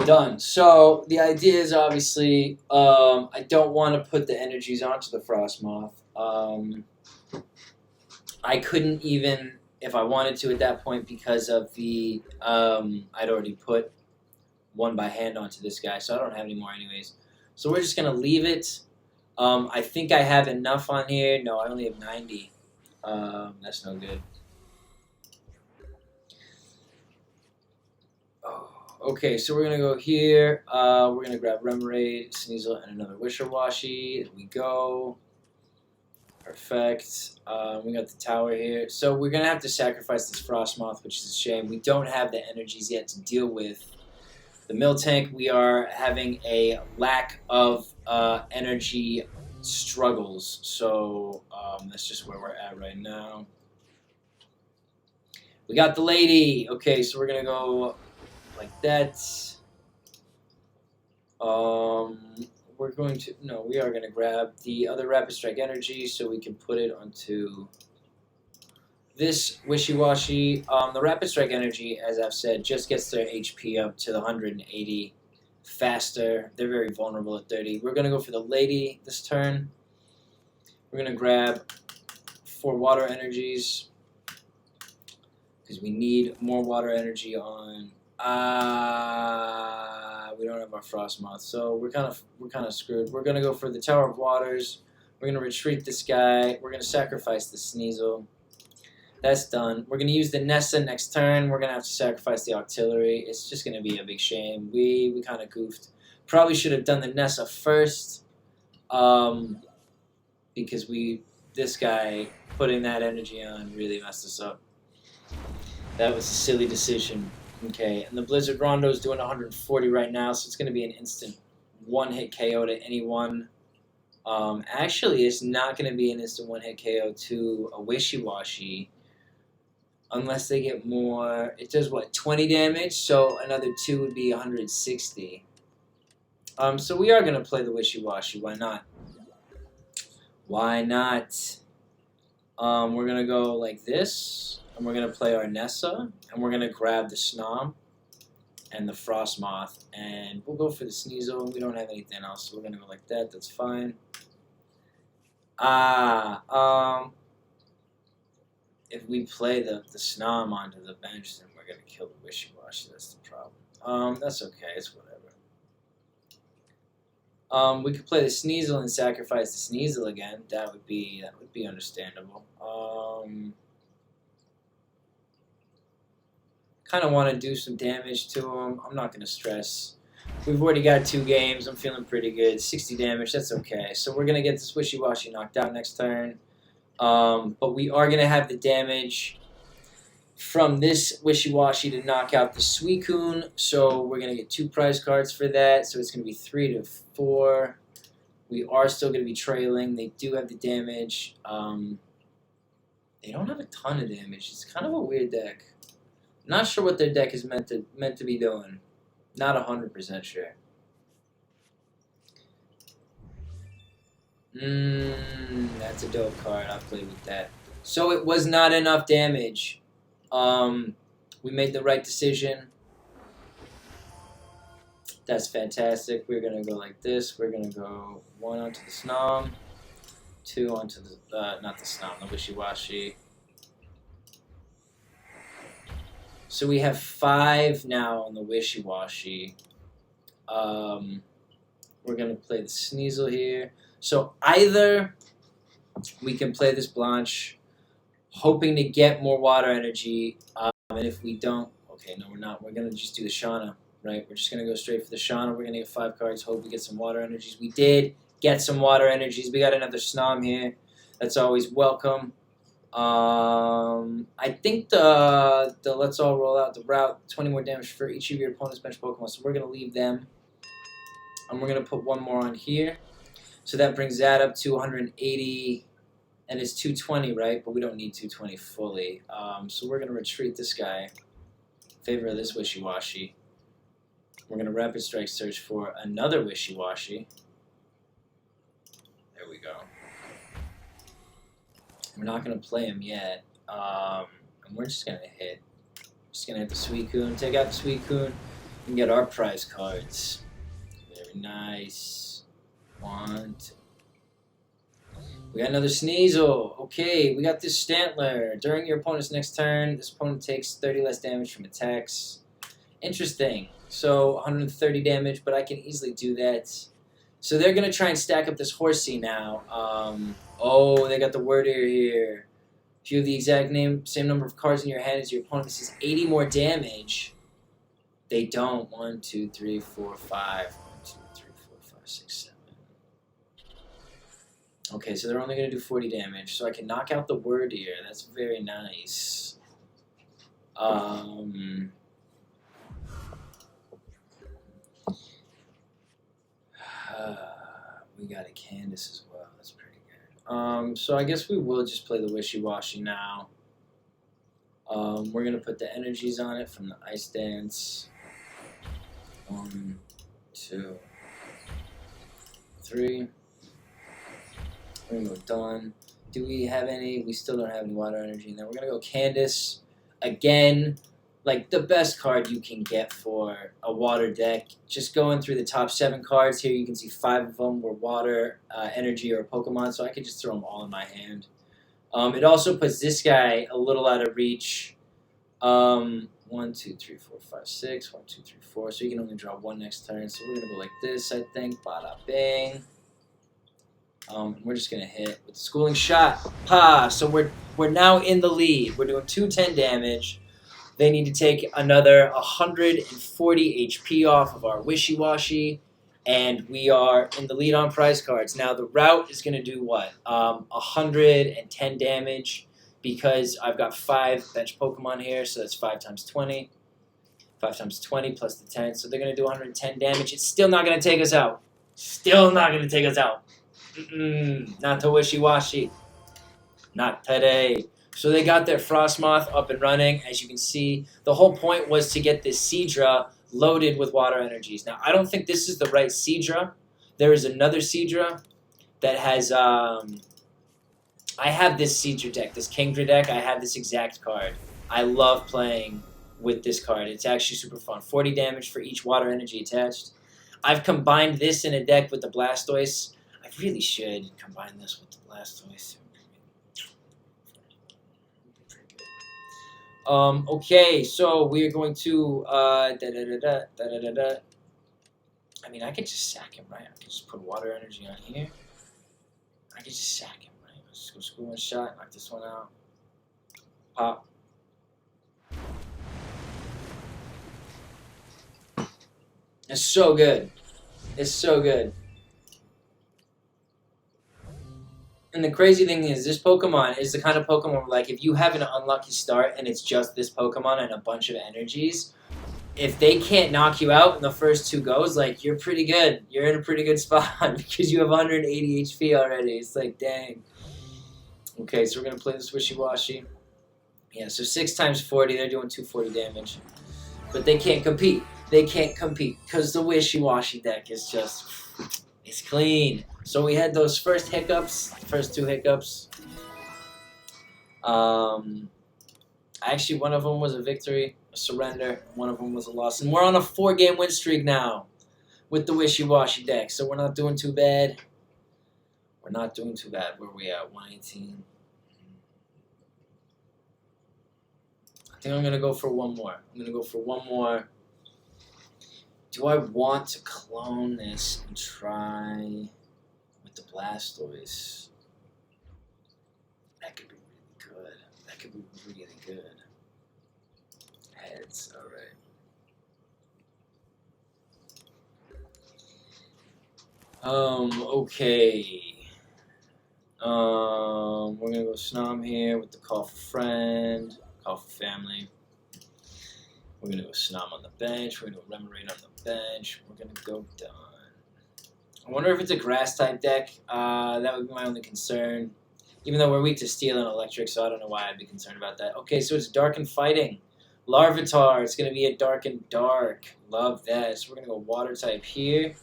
Done. So the idea is obviously I don't want to put the energies onto the Frosmoth. I couldn't even, if I wanted to at that point, because of the, I'd already put one by hand onto this guy, so I don't have any more anyways. So we're just going to leave it. I think I have enough on here. No, I only have 90. That's no good. Oh, okay, so we're going to go here. We're going to grab Remoraid, Sneasel, and another Wishiwashi. There we go. Perfect. We got the tower here. So we're going to have to sacrifice this Frosmoth, which is a shame. We don't have the energies yet to deal with the Miltank. We are having a lack of energy struggles. So that's just where we're at right now. We got the lady. Okay, so we're going to go like that. We're going to, no, we are going to grab the other Rapid Strike energy so we can put it onto this Wishiwashi. The Rapid Strike energy, as I've said, just gets their HP up to the 180 faster. They're very vulnerable at 30. We're going to go for the lady this turn. We're going to grab 4 water energies because we need more water energy on. We don't have our Frosmoth, so we're kind of screwed. We're gonna go for the Tower of Waters. We're gonna retreat this guy. We're gonna sacrifice the Sneasel. That's done. We're gonna use the Nessa next turn. We're gonna have to sacrifice the Octillery. It's just gonna be a big shame. We kind of goofed. Probably should have done the Nessa first, because this guy putting that energy on really messed us up. That was a silly decision. Okay, and the Blizzard Rondo is doing 140 right now, so it's going to be an instant one-hit KO to anyone. Actually, it's not going to be an instant one-hit KO to a Wishiwashi unless they get more. It does, what, 20 damage? So another 2 would be 160. So we are going to play the Wishiwashi. Why not? Why not? We're going to go like this. And we're going to play our Nessa, and we're going to grab the Snom and the Frosmoth, and we'll go for the Sneasel. We don't have anything else, so we're going to go like that. That's fine. If we play the Snom onto the bench, then we're going to kill the Wishiwashi. That's the problem. That's okay. It's whatever. We could play the Sneasel and sacrifice the Sneasel again. That would be understandable. Kind of want to do some damage to him. I'm not going to stress. We've already got 2 games. I'm feeling pretty good. 60 damage, that's okay. So we're going to get this Wishiwashi knocked out next turn. But we are going to have the damage from this Wishiwashi to knock out the Suicune. So we're going to get 2 prize cards for that. So it's going to be 3 to 4. We are still going to be trailing. They do have the damage. They don't have a ton of damage. It's kind of a weird deck. Not sure what their deck is meant to be doing. Not 100% sure. That's a dope card. I'll play with that. So it was not enough damage. We made the right decision. That's fantastic. We're gonna go like this. We're gonna go 1 onto the Snom, 2 onto the not the Snom, the Wishiwashi. So we have 5 now on the Wishiwashi. We're going to play the Sneasel here. So either we can play this Blanche, hoping to get more water energy. And if we don't, okay, no, we're not. We're going to just do the Shauna, right? We're just going to go straight for the Shauna. We're going to get 5 cards, hope we get some water energies. We did get some water energies. We got another Snom here. That's always welcome. I think the let's all roll out the route, 20 more damage for each of your opponent's bench Pokemon, so we're going to leave them. And we're going to put 1 more on here. So that brings that up to 180, and it's 220, right? But we don't need 220 fully. So we're going to retreat this guy in favor of this Wishiwashi. We're going to Rapid Strike search for another Wishiwashi. There we go. We're not going to play him yet, and we're just going to hit. Just going to hit the Suicune, take out the Suicune, and get our prize cards. Very nice. 1, 2. We got another Sneasel. Okay, we got this Stantler. During your opponent's next turn, this opponent takes 30 less damage from attacks. Interesting. So 130 damage, but I can easily do that. So they're going to try and stack up this Horsey now. Oh, they got the word here. If you have the exact same number of cards in your hand as your opponent, this is 80 more damage. They don't. 1, 2, 3, 4, 5. 1, 2, 3, 4, 5, 6, 7. Okay, so they're only going to do 40 damage. So I can knock out the word here. That's very nice. We got a Candice as well. That's pretty good. So I guess we will just play the Wishiwashi now. We're going to put the energies on it from the Ice Dance. 1, 2. 3. We're gonna go Dawn. Do we have any? We still don't have any water energy. And then we're gonna go Candice. Again, like the best card you can get for a water deck. Just going through the top 7 cards here, you can see 5 of them were water, energy, or Pokemon, so I could just throw them all in my hand. It also puts this guy a little out of reach. 1, 2, 3, 4, 5, 6. 1, 2, 3, 4. So you can only draw 1 next turn. So we're gonna go like this, I think. Bada bing. We're just gonna hit with the Schooling Shot. Ha! So we're now in the lead. We're doing 210 damage. They need to take another 140 HP off of our Wishiwashi, and we are in the lead on prize cards. Now the route is gonna do what? 110 damage because I've got 5 bench Pokemon here, so that's 5 times 20. 5 times 20 plus the 10, so they're gonna do 110 damage. It's still not gonna take us out. Still not gonna take us out. Not to Wishiwashi. Not today. So they got their Frosmoth up and running. As you can see, the whole point was to get this Seadra loaded with water energies. Now, I don't think this is the right Seadra. There is another Seadra that has... I have this Seadra deck, this Kingdra deck. I have this exact card. I love playing with this card. It's actually super fun. 40 damage for each water energy attached. I've combined this in a deck with the Blastoise. I really should combine this with the Blastoise. Okay, so we are going to I mean, I could just sack him, right? I could just put water energy on here. I could just sack him, right? Let's just go Schooling Shot, knock this one out. Pop. It's so good. It's so good. And the crazy thing is, this Pokemon is the kind of Pokemon where, like, if you have an unlucky start and it's just this Pokemon and a bunch of energies, if they can't knock you out in the first 2 goes, like, you're pretty good. You're in a pretty good spot because you have 180 HP already. It's like, dang. Okay, so we're going to play this Wishiwashi. Yeah, so 6 times 40, they're doing 240 damage. But they can't compete. They can't compete because the Wishiwashi deck is just... It's clean. So we had those first 2 hiccups. Actually, one of them was a victory, a surrender. One of them was a loss. And we're on a 4-game win streak now with the Wishiwashi deck. So we're not doing too bad. We're not doing too bad. Where are we at? 118. I think I'm going to go for one more. Do I want to clone this and try with the Blastoise? That could be really good. That could be really good. Heads, alright. Okay. We're gonna go Snom here with the Call for Friend, Call for Family. We're going to go Snom on the bench. We're going to go Remoraid on the bench. We're going to go Dawn. I wonder if it's a Grass-type deck. That would be my only concern. Even though we're weak to Steel and Electric, so I don't know why I'd be concerned about that. Okay, so it's Dark and Fighting. Larvitar. It's going to be a Dark and Dark. Love that. So we're going to go Water-type here.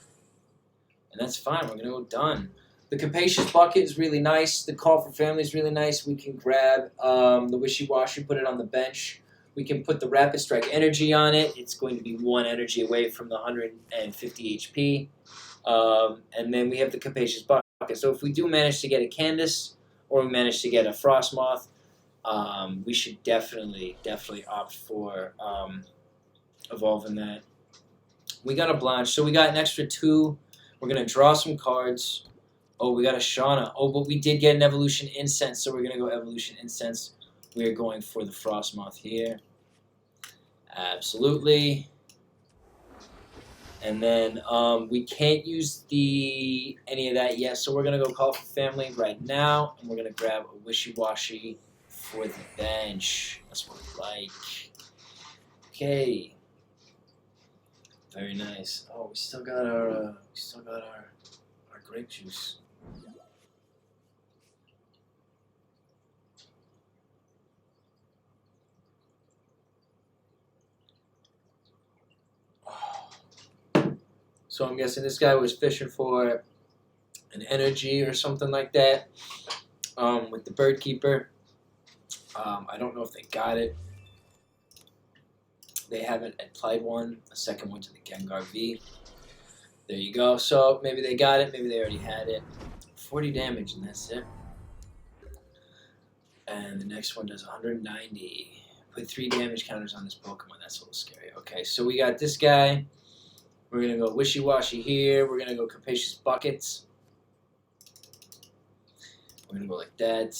And that's fine. We're going to go Dawn. The Capacious Bucket is really nice. The Call for Family is really nice. We can grab the Wishiwashi, put it on the bench. We can put the Rapid Strike energy on it. It's going to be 1 energy away from the 150 HP. And then we have the Capacious Bucket. So if we do manage to get a Candice, or we manage to get a Frosmoth, we should definitely opt for evolving that. We got a Blanche, so we got an extra 2. We're going to draw some cards. Oh, we got a Shauna. Oh, but we did get an Evolution Incense, so we're going to go Evolution Incense. We are going for the Frosmoth here. Absolutely. And then we can't use any of that yet, so we're going to go Call for Family right now, and we're going to grab a Wishiwashi for the bench. That's what we like. Okay. Very nice. Oh, we still got our grape juice. So I'm guessing this guy was fishing for an energy or something like that with the Bird Keeper. I don't know if they got it. They haven't applied one. A second one to the Gengar V. There you go. So maybe they got it. Maybe they already had it. 40 damage and that's it. And the next one does 190. Put 3 damage counters on this Pokemon. That's a little scary. Okay, so we got this guy. We're going to go Wishiwashi here. We're going to go Capacious Buckets. We're going to go like that.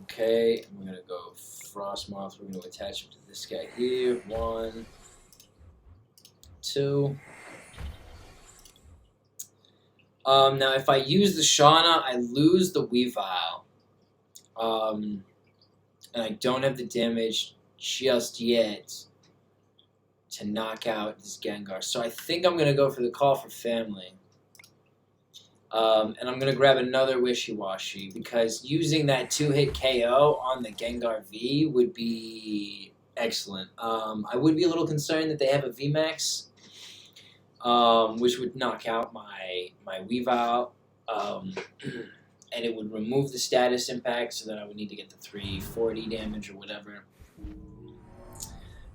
Okay, and we're going to go Frosmoth. We're going to attach him to this guy here. 1, 2. Now, if I use the Shauna, I lose the Weavile. And I don't have the damage just yet to knock out this Gengar. So I think I'm going to go for the Call for Family. And I'm going to grab another Wishiwashi because using that 2-hit KO on the Gengar V would be excellent. I would be a little concerned that they have a VMAX, which would knock out my Weavile. And it would remove the status impact, so then I would need to get the 340 damage or whatever.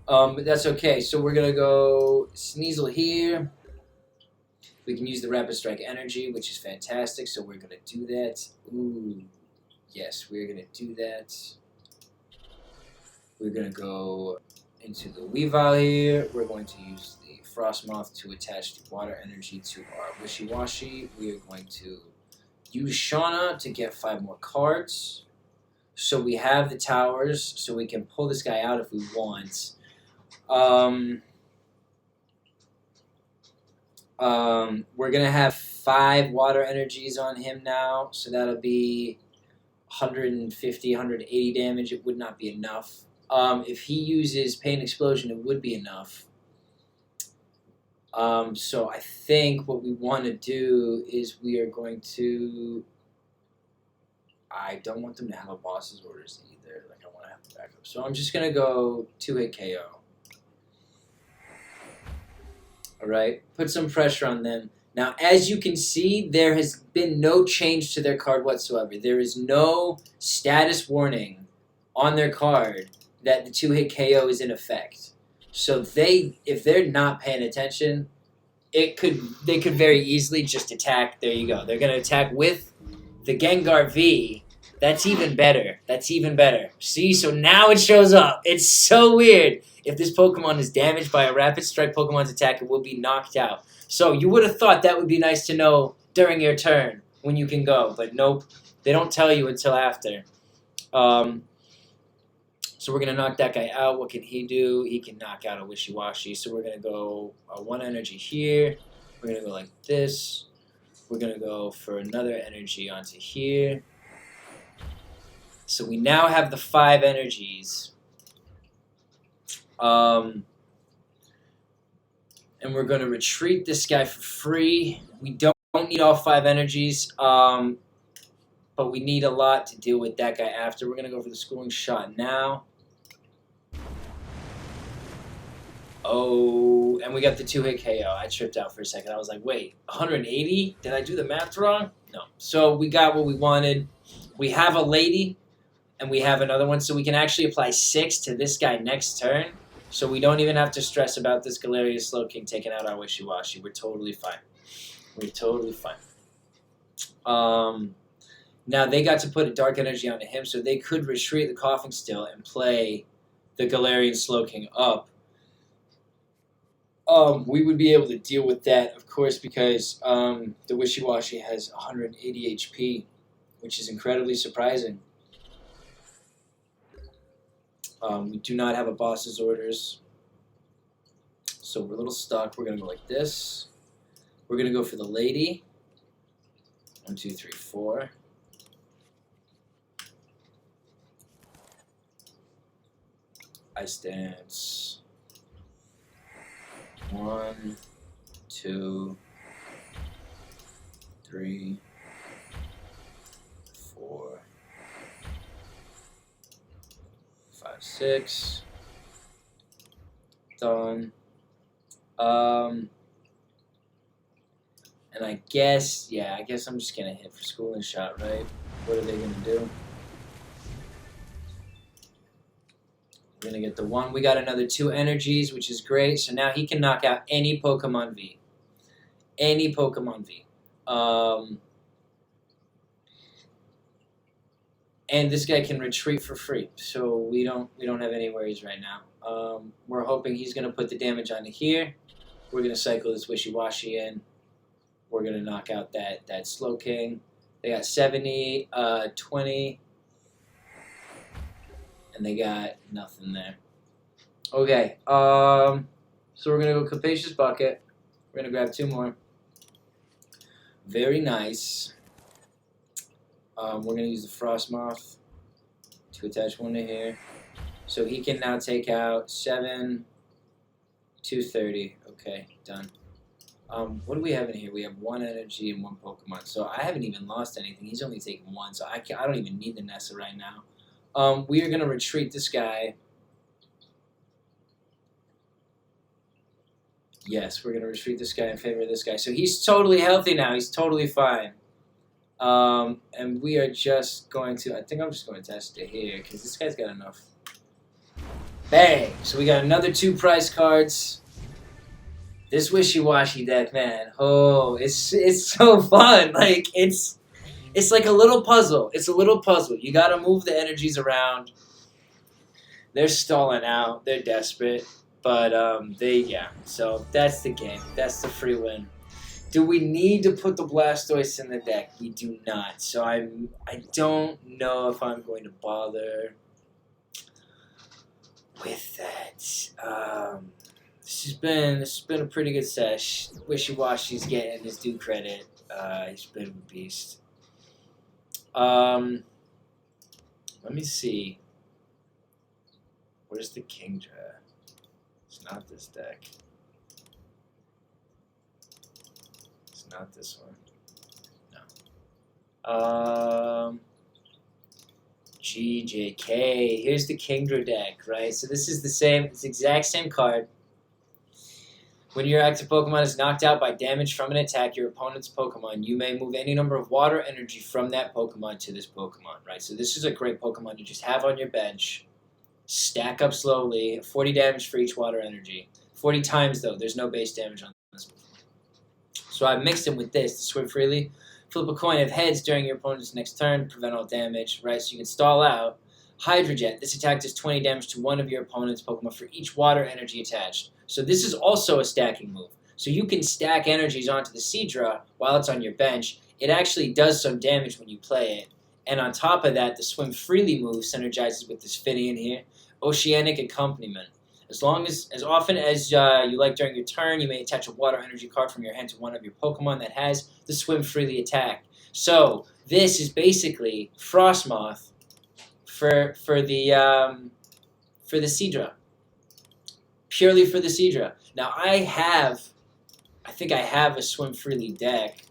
But that's okay. So we're going to go Sneasel here. We can use the Rapid Strike energy, which is fantastic, so we're going to do that. Ooh, yes, we're going to do that. We're going to go into the Weavile here. We're going to use the Frosmoth to attach the Water energy to our Wishiwashi. We are going to use Shauna to get 5 more cards. So we have the towers, so we can pull this guy out if we want. We're going to have 5 water energies on him now, so that'll be 150, 180 damage. It would not be enough. If he uses Pain Explosion, it would be enough. So I think what we want to do is we are going to... I don't want them to have a boss's orders either. Like, I want to have the backup. So I'm just going to go 2-hit KO. Alright, put some pressure on them. Now, as you can see, there has been no change to their card whatsoever. There is no status warning on their card that the 2-hit KO is in effect. So if they're not paying attention, they could very easily just attack. There you go. They're going to attack with the Gengar V. That's even better. That's even better. See, so now it shows up. It's so weird. If this Pokemon is damaged by a Rapid Strike Pokemon's attack, it will be knocked out. So you would have thought that would be nice to know during your turn when you can go. But nope, they don't tell you until after. So we're going to knock that guy out. What can he do? He can knock out a Wishiwashi. So we're going to go 1 energy here. We're going to go like this. We're going to go for another energy onto here. So we now have the 5 energies. And we're going to retreat this guy for free. We don't need all 5 energies. But we need a lot to deal with that guy after. We're going to go for the Schooling Shot now. Oh, and we got the 2-hit KO. I tripped out for a second. I was like, wait, 180? Did I do the math wrong? No. So we got what we wanted. We have a lady, and we have another one. So we can actually apply 6 to this guy next turn. So we don't even have to stress about this Gloria Slowking taking out our Wishiwashi. We're totally fine. We're totally fine. Now they got to put a Dark Energy onto him, so they could retreat the Coughing Still and play the Galarian Slowking up. We would be able to deal with that, of course, because the Wishiwashi has 180 HP, which is incredibly surprising. We do not have a boss's orders, so we're a little stuck. We're going to go like this. We're going to go for the lady. 1, 2, 3, 4. Ice Dance. 1, 2, 3, 4, 5, 6. Done. And And I guess, yeah, I guess I'm just going to hit for Schooling Shot, right? What are they going to do? We're going to get the 1. We got another 2 energies, which is great. So now he can knock out any Pokemon V. Any Pokemon V. And this guy can retreat for free. So we don't have any worries right now. We're hoping he's going to put the damage onto here. We're going to cycle this Wishiwashi in. We're going to knock out that Slowking. They got 70, 20, and they got nothing there. Okay, so we're going to go Capacious Bucket. We're going to grab 2 more. Very nice. We're going to use the Frosmoth to attach 1 to here. So he can now take out 7, 230. Okay, done. What do we have in here? We have 1 energy and 1 Pokemon. So I haven't even lost anything. He's only taken 1, so I don't even need the Nessa right now. We are going to retreat this guy. Yes, we're going to retreat this guy in favor of this guy. So he's totally healthy now. He's totally fine. And we are just going to... I think I'm just going to test it here because this guy's got enough. Bang! So we got another 2 prize cards. This Wishiwashi deck, man, oh, it's so fun. Like, it's like a little puzzle. It's a little puzzle. You got to move the energies around. They're stalling out. They're desperate. But, yeah. So, that's the game. That's the free win. Do we need to put the Blastoise in the deck? We do not. So, I don't know if I'm going to bother with that. This has been a pretty good sesh. Wishiwashi's getting his due credit. He's been a beast. Let me see. Where's the Kingdra? It's not this deck. It's not this one. No. GJK. Here's the Kingdra deck, right? So this is it's the exact same card. When your active Pokemon is knocked out by damage from an attack your opponent's Pokemon, you may move any number of water energy from that Pokemon to this Pokemon, right? So this is a great Pokemon to just have on your bench. Stack up slowly. 40 damage for each water energy. 40 times, though. There's no base damage on this. So I mixed him with this to swim freely. Flip a coin of heads during your opponent's next turn to prevent all damage, right? So you can stall out. Hydrojet. This attack does 20 damage to one of your opponent's Pokemon for each water energy attached. So this is also a stacking move. So you can stack energies onto the Seadra while it's on your bench. It actually does some damage when you play it. And on top of that, the Swim Freely move synergizes with this Finian here. Oceanic Accompaniment. As often as you like during your turn, you may attach a water energy card from your hand to one of your Pokemon that has the Swim Freely attack. So this is basically Frosmoth for the Seadra. Purely for the Seadra. Now I think I have a Swim Freely deck.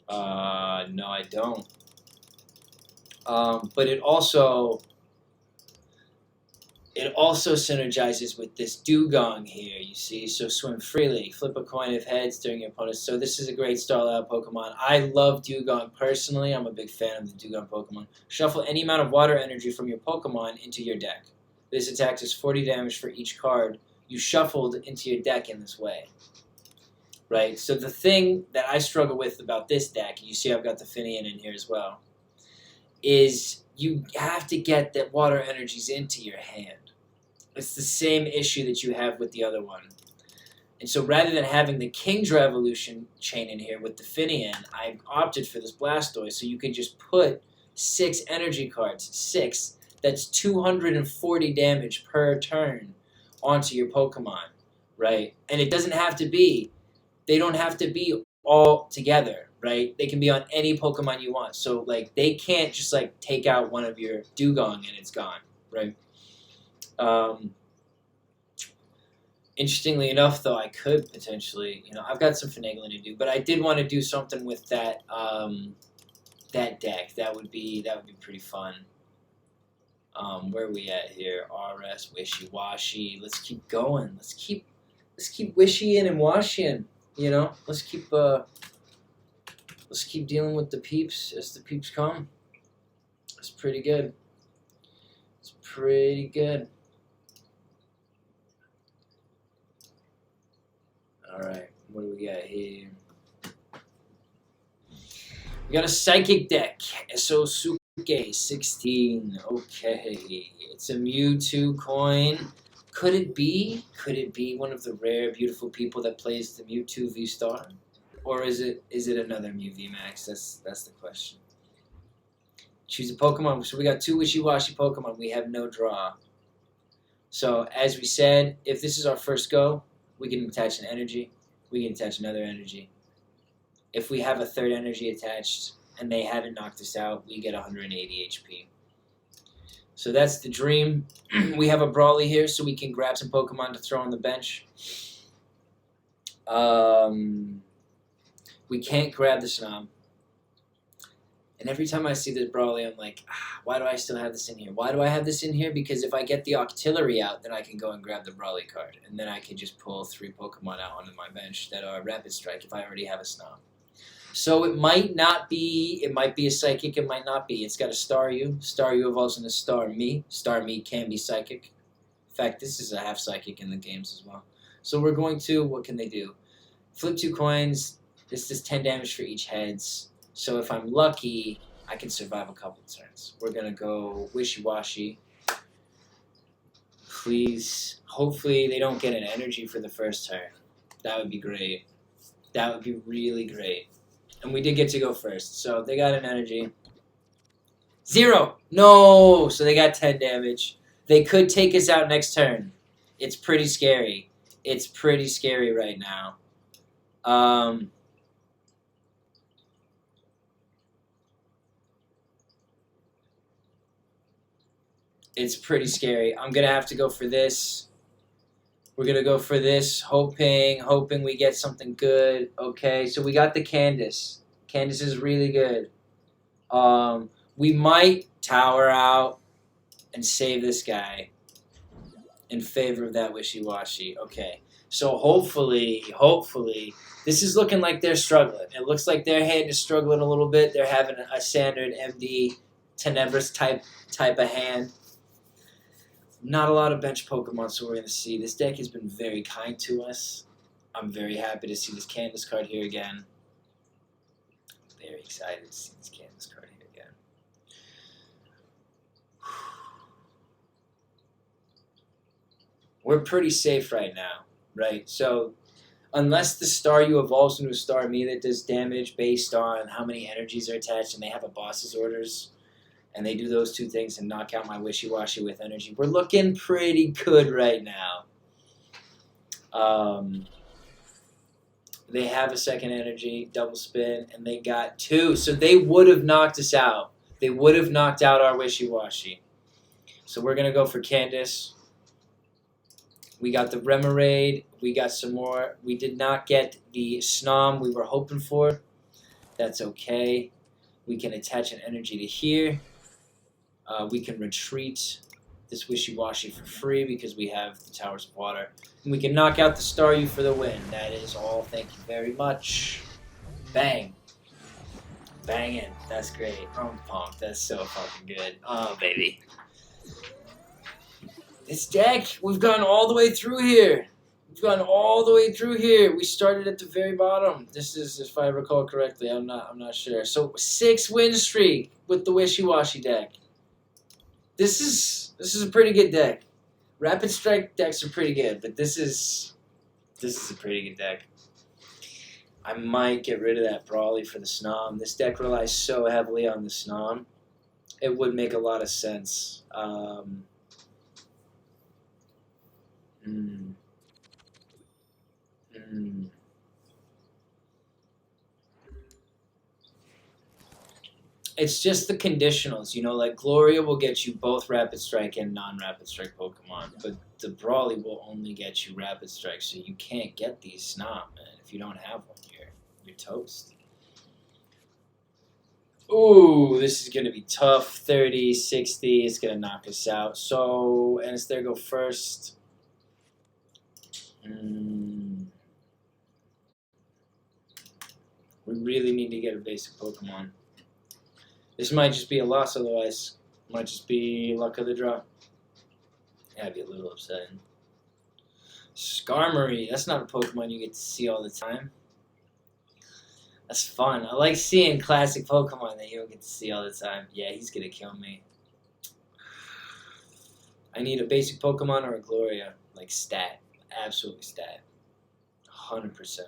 No, I don't. But it also synergizes with this Dugong here, you see. So swim freely, flip a coin of heads during your opponent's. So this is a great stall-out Pokemon. I love Dugong personally. I'm a big fan of the Dugong Pokemon. Shuffle any amount of water energy from your Pokemon into your deck. This attack does 40 damage for each card you shuffled into your deck in this way. Right? So the thing that I struggle with about this deck, you see I've got the Finian in here as well, is you have to get that water energies into your hand. It's the same issue that you have with the other one. And so rather than having the Kingdra evolution chain in here with the Finian, I opted for this Blastoise, so you can just put 6 energy cards, 6, that's 240 damage per turn onto your Pokemon, right? And it doesn't have to be, they don't have to be all together, right? They can be on any Pokemon you want. So, like, they can't just, like, take out one of your Dugong and it's gone, right? Interestingly enough, though, I could potentially, I've got some finagling to do, but I did want to do something with that that deck. That would be pretty fun. Where are we at here? RS, Wishiwashi. Let's keep going. Let's keep wishying and washing. You know, let's keep dealing with the peeps as the peeps come. It's pretty good. It's pretty good. All right, what do we got here? We got a psychic deck. Sosuke 16. Okay, it's a Mewtwo coin. Could it be? Could it be one of the rare, beautiful people that plays the Mewtwo V-Star? Or is it another Mew VMAX? That's the question. Choose a Pokemon. So we got 2 Wishiwashi Pokemon. We have no draw. So as we said, if this is our first go, we can attach an energy. We can attach another energy. If we have a third energy attached and they haven't knocked us out, we get 180 HP. So that's the dream. We have a Brawly here, so we can grab some Pokemon to throw on the bench. We can't grab the Snom. And every time I see this Brawly, I'm like, why do I still have this in here? Why do I have this in here? Because if I get the Octillery out, then I can go and grab the Brawly card. And then I can just pull 3 Pokemon out onto my bench that are Rapid Strike if I already have a Snom. So it might not be, it might be a Psychic, it might not be. It's got a Staryu. Staryu evolves into Starmie. Starmie can be Psychic. In fact, this is a half Psychic in the games as well. So we're going to, what can they do? Flip 2 coins. This does 10 damage for each heads. So if I'm lucky, I can survive a couple turns. We're going to go Wishiwashi. Please. Hopefully they don't get an energy for the first turn. That would be great. That would be really great. And we did get to go first. So they got an energy. 0! No! So they got 10 damage. They could take us out next turn. It's pretty scary. It's pretty scary right now. It's pretty scary. I'm going to have to go for this. We're going to go for this, hoping we get something good. Okay, so we got the Candice. Candice is really good. We might tower out and save this guy in favor of that Wishiwashi. Okay, so hopefully, this is looking like they're struggling. It looks like their hand is struggling a little bit. They're having a standard MDTenebris type of hand. Not a lot of bench Pokemon, so we're going to see. This deck has been very kind to us. I'm very happy to see this Candice card here again. Very excited to see this Candice card here again. We're pretty safe right now, right? So unless the Staryu evolves into a Starmie that does damage based on how many energies are attached and they have a boss's orders, and they do those 2 things and knock out my Wishiwashi with energy, we're looking pretty good right now. They have a second energy, double spin, and they got 2. So they would have knocked us out. They would have knocked out our Wishiwashi. So we're going to go for Candice. We got the Remoraid. We got some more. We did not get the Snom we were hoping for. That's okay. We can attach an energy to here. We can retreat this Wishiwashi for free because we have the Towers of Water. And we can knock out the Staryu for the win. That is all. Thank you very much. Bang. Bang in. That's great. I'm pumped. That's so fucking good. Oh, baby. This deck, we've gone all the way through here. We've gone all the way through here. We started at the very bottom. This is, if I recall correctly, I'm not sure. So 6 win streak with the Wishiwashi deck. This is a pretty good deck. Rapid Strike decks are pretty good, but this is a pretty good deck. I might get rid of that Brawly for the Snom. This deck relies so heavily on the Snom. It would make a lot of sense. It's just the conditionals, you know, like Gloria will get you both Rapid Strike and non-Rapid Strike Pokemon, but the Brawly will only get you Rapid Strike, so you can't get these Snom, man. If you don't have one, you're toast. Ooh, this is going to be tough. 30, 60, it's going to knock us out. So, and it's there go first. We really need to get a basic Pokemon. This might just be a loss otherwise. Might just be luck of the draw. Yeah, I'd be a little upsetting. Skarmory. That's not a Pokemon you get to see all the time. That's fun. I like seeing classic Pokemon that you don't get to see all the time. Yeah, he's gonna kill me. I need a basic Pokemon or a Gloria. Like stat. Absolutely stat. 100%.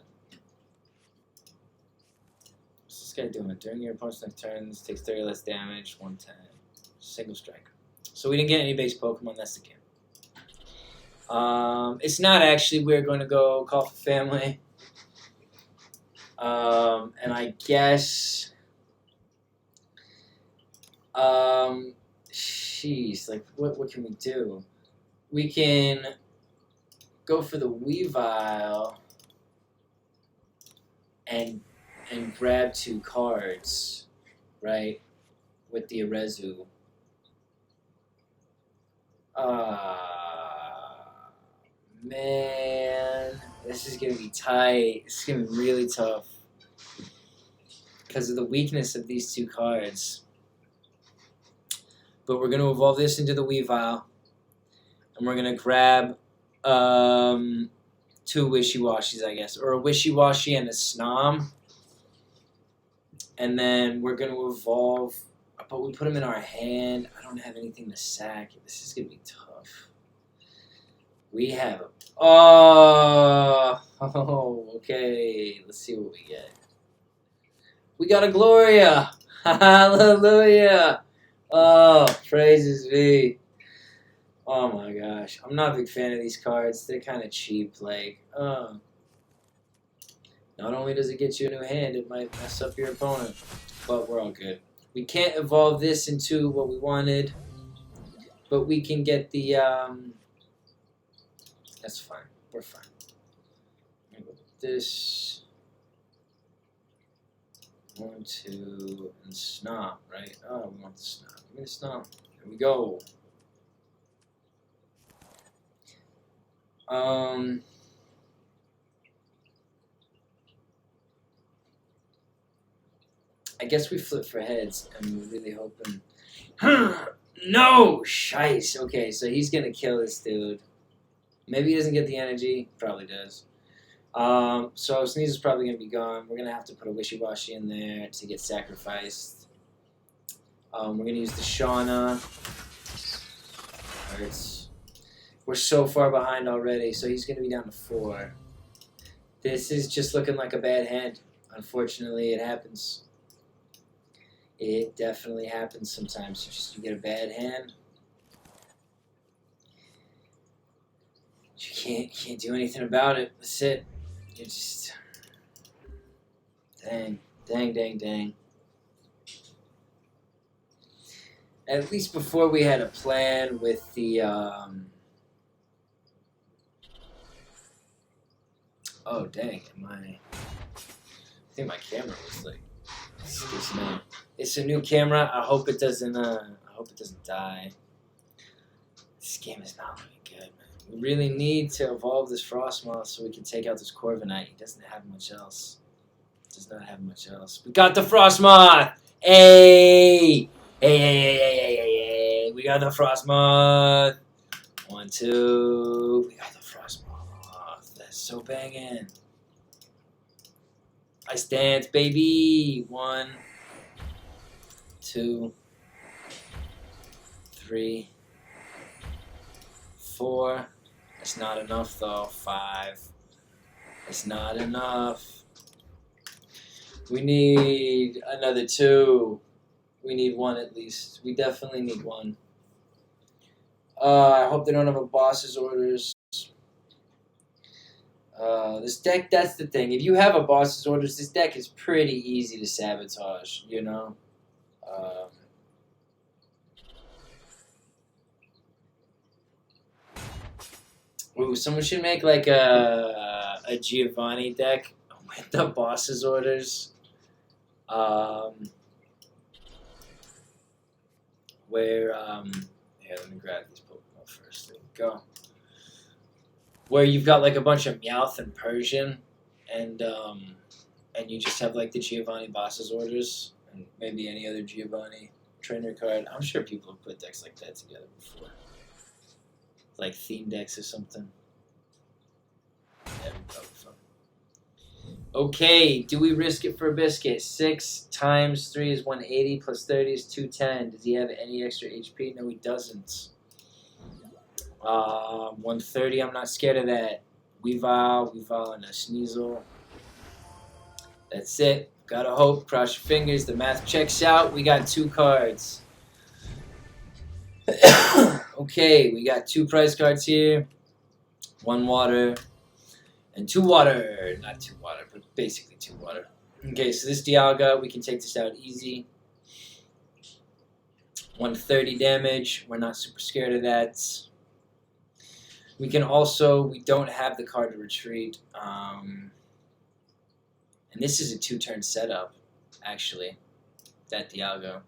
What's this guy doing? During your opponent's next turn, takes 30 less damage, 1 time. Single strike. So we didn't get any base Pokemon, that's the game. It's not actually, we're going to go call for family. And I guess, jeez, like, what can we do? We can go for the Weavile and grab 2 cards, right, with the Arezu. Man, this is going to be tight. This is going to be really tough because of the weakness of these 2 cards. But we're going to evolve this into the Weavile, and we're going to grab 2 Wishiwashis, I guess, or a Wishiwashi and a Snom. And then we're going to evolve, but we put them in our hand. I don't have anything to sack. This is going to be tough. We have a... Oh, okay. Let's see what we get. We got a Gloria. Hallelujah. Oh, praises be. Oh my gosh. I'm not a big fan of these cards. They're kind of cheap. Like, not only does it get you a new hand, it might mess up your opponent. But we're all good. We can't evolve this into what we wanted. But we can get the... That's fine. We're fine. I'm gonna go with this. 1, 2, and Snom, right? Oh, we want the Snom. Give me the Snom. Here we go. I guess we flip for heads, and we're really hoping. No! Shice! Okay, so he's gonna kill this dude. Maybe he doesn't get the energy. Probably does. So Sneasel's probably going to be gone. We're going to have to put a Wishiwashi in there to get sacrificed. We're going to use the Shauna. Hurts. We're so far behind already, so he's going to be down to 4. This is just looking like a bad hand. Unfortunately, it happens. It definitely happens sometimes. You get a bad hand. You can't do anything about it. That's it. You just... Dang. At least before we had a plan with the, Oh, dang. I think my camera was like... It's a new camera. I hope it doesn't die. This game is not really good, man. We really need to evolve this Frosmoth so we can take out this Corviknight. He doesn't have much else. Does not have much else. We got the Frosmoth! Hey! Hey! We got the Frosmoth! 1, 2. We got the Frosmoth. That's so banging. Ice Dance, baby! 1, 2, 3, 4. It's not enough though. 5. It's not enough. We need another 2. We need 1 at least. We definitely need 1. I hope they don't have a boss's orders. This deck, that's the thing. If you have a boss's orders, this deck is pretty easy to sabotage, you know? Ooh, someone should make like a Giovanni deck with the boss's orders. Where here, let me grab these Pokemon first. There we go. Where you've got like a bunch of Meowth and Persian, and and you just have like the Giovanni Boss's orders and maybe any other Giovanni trainer card. I'm sure people have put decks like that together before, like theme decks or something. Yeah, probably fun. Okay, do we risk it for a biscuit? 6 times 3 is 180 plus 30 is 210. Does he have any extra HP? No, he doesn't. 130, I'm not scared of that. Weavile, and a Sneasel. That's it. Gotta hope, cross your fingers, the math checks out. We got 2 cards. Okay, we got 2 prize cards here. 1 water and 2 water. Not 2 water, but basically 2 water. Okay, so this Dialga, we can take this out easy. 130 damage. We're not super scared of that. We can also, we don't have the card to retreat. And this is a 2-turn setup, actually, that Dialga.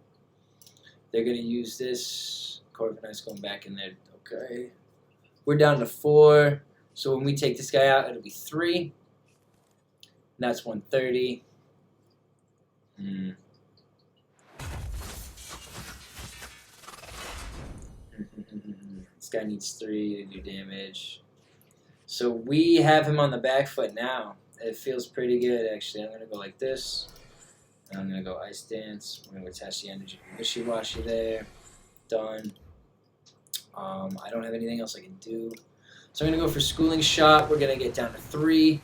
They're going to use this. Corviknight's going back in there. Okay. We're down to 4. So when we take this guy out, it'll be 3. And that's 130. This guy needs 3 to do damage. So we have him on the back foot now. It feels pretty good, actually. I'm going to go like this. And I'm going to go Ice Dance. We're going to attach the energy from Wishiwashi there. Done. I don't have anything else I can do. So I'm going to go for Schooling Shot. We're going to get down to 3.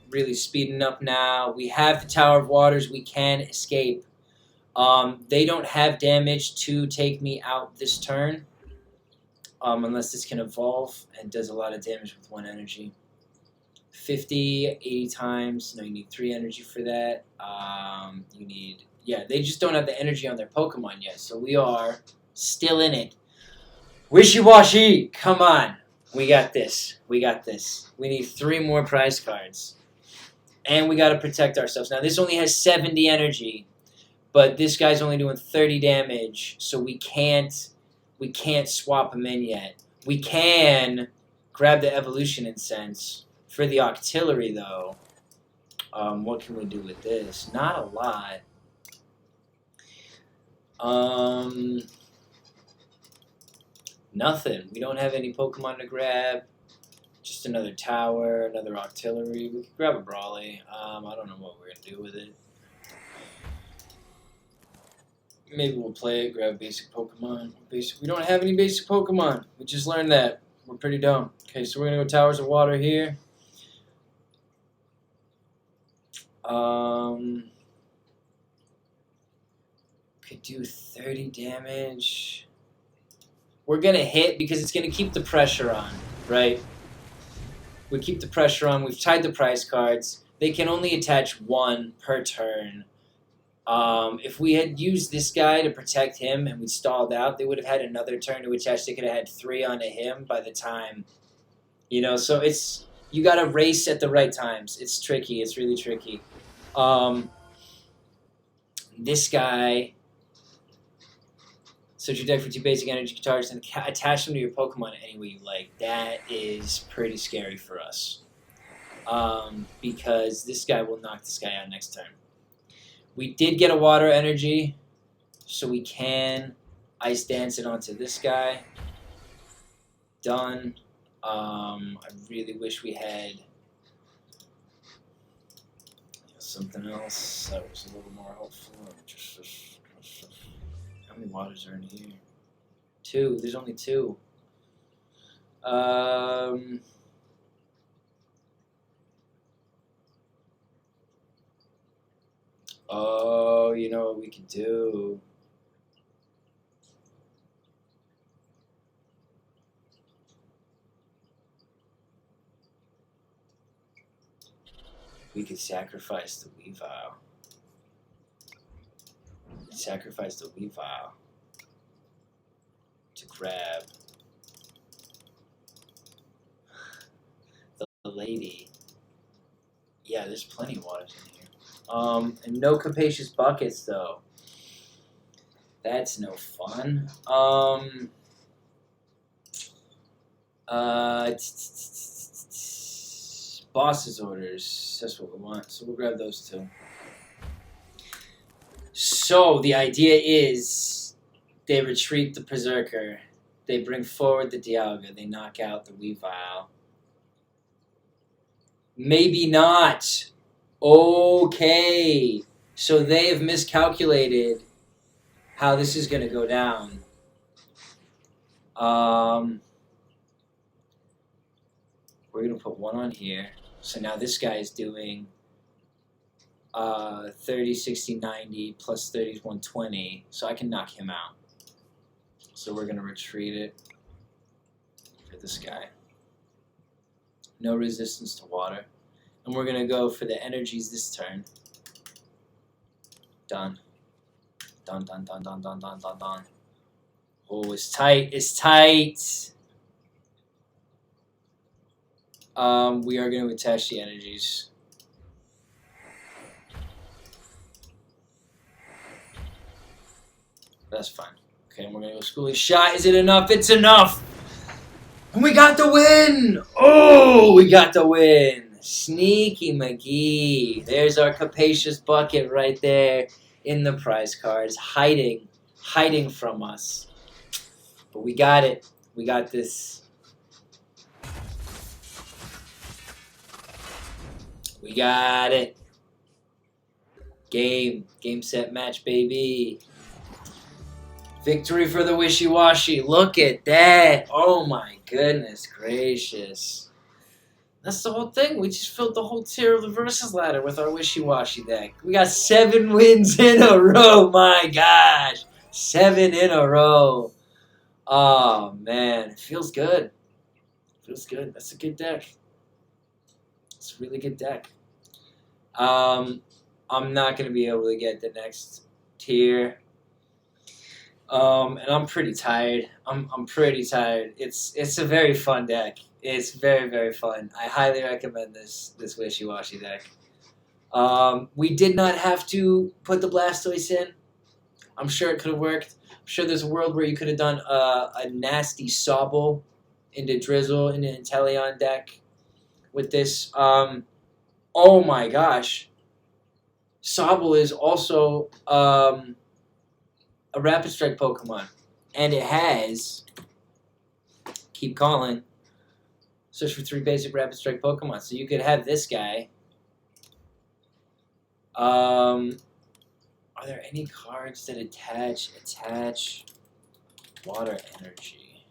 Really speeding up now. We have the Tower of Waters. We can escape. They don't have damage to take me out this turn. Unless this can evolve and does a lot of damage with 1 energy. 50, 80 times. No, you need 3 energy for that. You need... Yeah, they just don't have the energy on their Pokemon yet. So we are still in it. Wishiwashi! Come on. We got this. We got this. We need 3 more prize cards. And we got to protect ourselves. Now, this only has 70 energy. But this guy's only doing 30 damage. So we can't swap him in yet. We can grab the Evolution Incense. For the Octillery, though, what can we do with this? Not a lot. Nothing. We don't have any Pokemon to grab. Just another Tower, another Octillery. We could grab a Brawly. I don't know what we're going to do with it. Maybe we'll play it, grab basic Pokemon. We don't have any basic Pokemon. We just learned that. We're pretty dumb. Okay, so we're going to go Towers of Water here. Could do 30 damage. We're going to hit because it's going to keep the pressure on, right? We keep the pressure on. We've tied the prize cards. They can only attach 1 per turn. If we had used this guy to protect him and we stalled out, they would have had another turn to attach. They could have had 3 onto him by the time, you know, so it's, you got to race at the right times. It's tricky. It's really tricky. This guy, search your deck for 2 basic energy targets and attach them to your Pokemon any way you like. That is pretty scary for us. Because this guy will knock this guy out next turn. We did get a water energy, so we can Ice Dance it onto this guy. Done. I really wish we had something else that was a little more helpful. How many waters are in here? 2. There's only 2. Oh, you know what we could do? We could sacrifice the Weavile. Sacrifice the Weavile to grab the lady. Yeah, there's plenty of waters in here. And no Capacious Buckets, though. That's no fun. boss's orders. That's what we want. So we'll grab those two. So the idea is they retreat the Berserker. They bring forward the Dialga. They knock out the Weavile. Maybe not. Okay. So they have miscalculated how this is going to go down. We're going to put one on here. So now this guy is doing 30, 60, 90, plus 30 is 120. So I can knock him out. So we're going to retreat it for this guy. No resistance to water. And we're going to go for the energies this turn. Done. Done, done, done, done, done, done, done, done. Oh, it's tight. It's tight. We are going to attach the energies. That's fine. Okay, and we're going to go schooling shot. Is it enough? It's enough! And we got the win! Oh, we got the win! Sneaky McGee. There's our Capacious Bucket right there in the prize cards. Hiding from us. But we got it. We got this. We got it. Game, set, match, baby. Victory for the Wishiwashi. Look at that. Oh my goodness gracious. That's the whole thing. We just filled the whole tier of the versus ladder with our Wishiwashi deck. We got 7 wins in a row. My gosh. 7 in a row. Oh man. It feels good. Feels good. That's a good deck. It's a really good deck. I'm not going to be able to get the next tier. And I'm pretty tired. I'm pretty tired. It's a very fun deck. It's very, very fun. I highly recommend this Wishiwashi deck. We did not have to put the Blastoise in. I'm sure it could have worked. I'm sure there's a world where you could have done a nasty Sobble into Drizzle into Inteleon deck with this. Oh my gosh. Sobble is also a Rapid Strike Pokemon. And it has, keep calling, search for 3 basic Rapid Strike Pokemon. So you could have this guy. Are there any cards that attach water energy?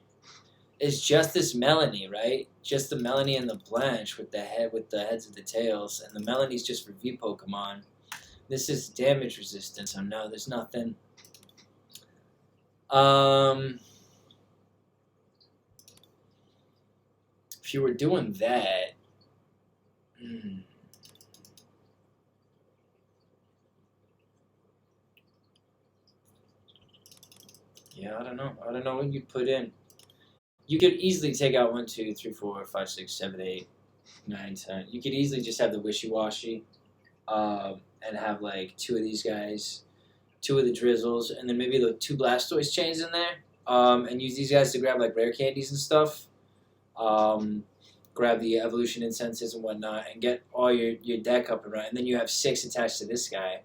It's just this Melanie, right? Just the Melanie and the Blanche with the heads of the tails. And the Melanie's just for V Pokemon. This is damage resistance, so no, there's nothing. If you were doing that, yeah, I don't know. I don't know what you'd put in. You could easily take out 1, 2, 3, 4, 5, 6, 7, 8, 9, 10. You could easily just have the Wishiwashi, and have like 2 of these guys, 2 of the Drizzles, and then maybe the 2 Blastoise chains in there, and use these guys to grab like rare candies and stuff. Grab the Evolution Incenses and whatnot, and get all your deck up and running. And then you have 6 attached to this guy.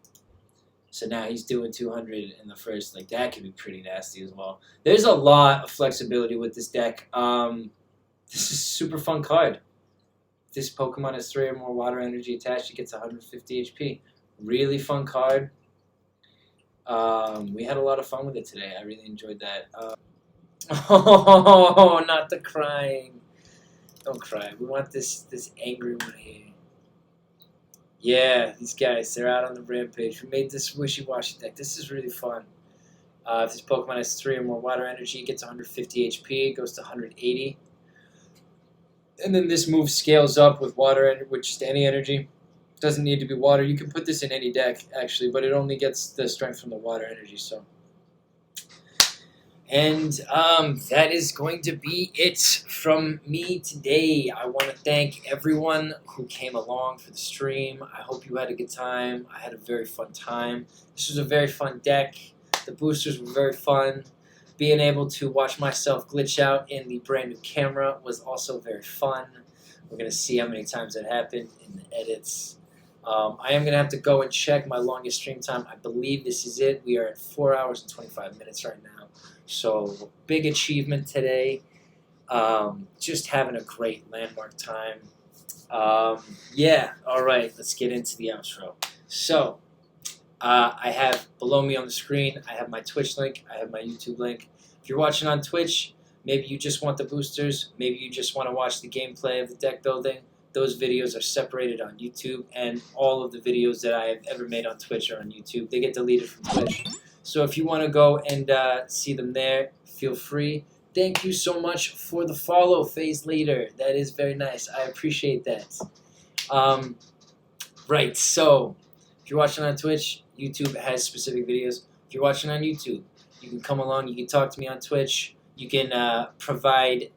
So now he's doing 200 in the first. Like, that could be pretty nasty as well. There's a lot of flexibility with this deck. This is a super fun card. If this Pokemon has 3 or more water energy attached, it gets 150 HP. Really fun card. We had a lot of fun with it today. I really enjoyed that. Oh, not the crying. Don't cry. We want this angry one here. Yeah, these guys, they're out on the rampage. We made this Wishiwashi deck. This is really fun. If this Pokemon has 3 or more water energy, it gets 150 HP, goes to 180. And then this move scales up with water, with just any energy. Doesn't need to be water. You can put this in any deck, actually, but it only gets the strength from the water energy, so. And that is going to be it from me today. I want to thank everyone who came along for the stream. I hope you had a good time. I had a very fun time. This was a very fun deck. The boosters were very fun. Being able to watch myself glitch out in the brand new camera was also very fun. We're going to see how many times that happened in the edits. I am going to have to go and check my longest stream time. I believe this is it. We are at 4 hours and 25 minutes right now. So, big achievement today. Just having a great landmark time. Yeah, all right, let's get into the outro. So, I have below me on the screen, I have my Twitch link, I have my YouTube link. If you're watching on Twitch, maybe you just want the boosters, maybe you just want to watch the gameplay of the deck building. Those videos are separated on YouTube, and all of the videos that I have ever made on Twitch are on YouTube. They get deleted from Twitch. So if you want to go and see them there, feel free. Thank you so much for the follow, Phase Leader. That is very nice. I appreciate that. Right, so if you're watching on Twitch, YouTube has specific videos. If you're watching on YouTube, you can come along. You can talk to me on Twitch. You can provide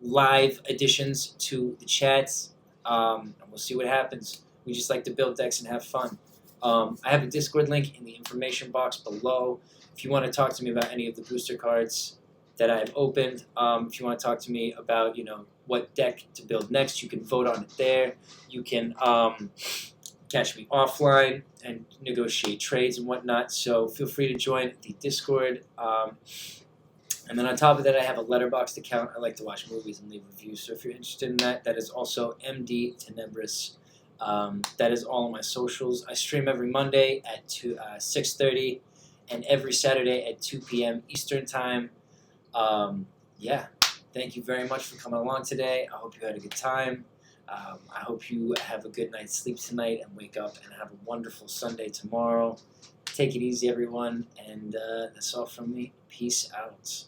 live additions to the chats, and we'll see what happens. We just like to build decks and have fun. I have a Discord link in the information box below. If you want to talk to me about any of the booster cards that I have opened, if you want to talk to me about what deck to build next, you can vote on it there. You can catch me offline and negotiate trades and whatnot. So feel free to join the Discord. And then on top of that, I have a Letterboxd account. I like to watch movies and leave reviews. So if you're interested in that, that is also MDTenebris. That is all on my socials. I stream every Monday at 6:30 and every Saturday at 2 p.m. Eastern Time. Yeah, thank you very much for coming along today. I hope you had a good time. I hope you have a good night's sleep tonight and wake up and have a wonderful Sunday tomorrow. Take it easy, everyone. And that's all from me. Peace out.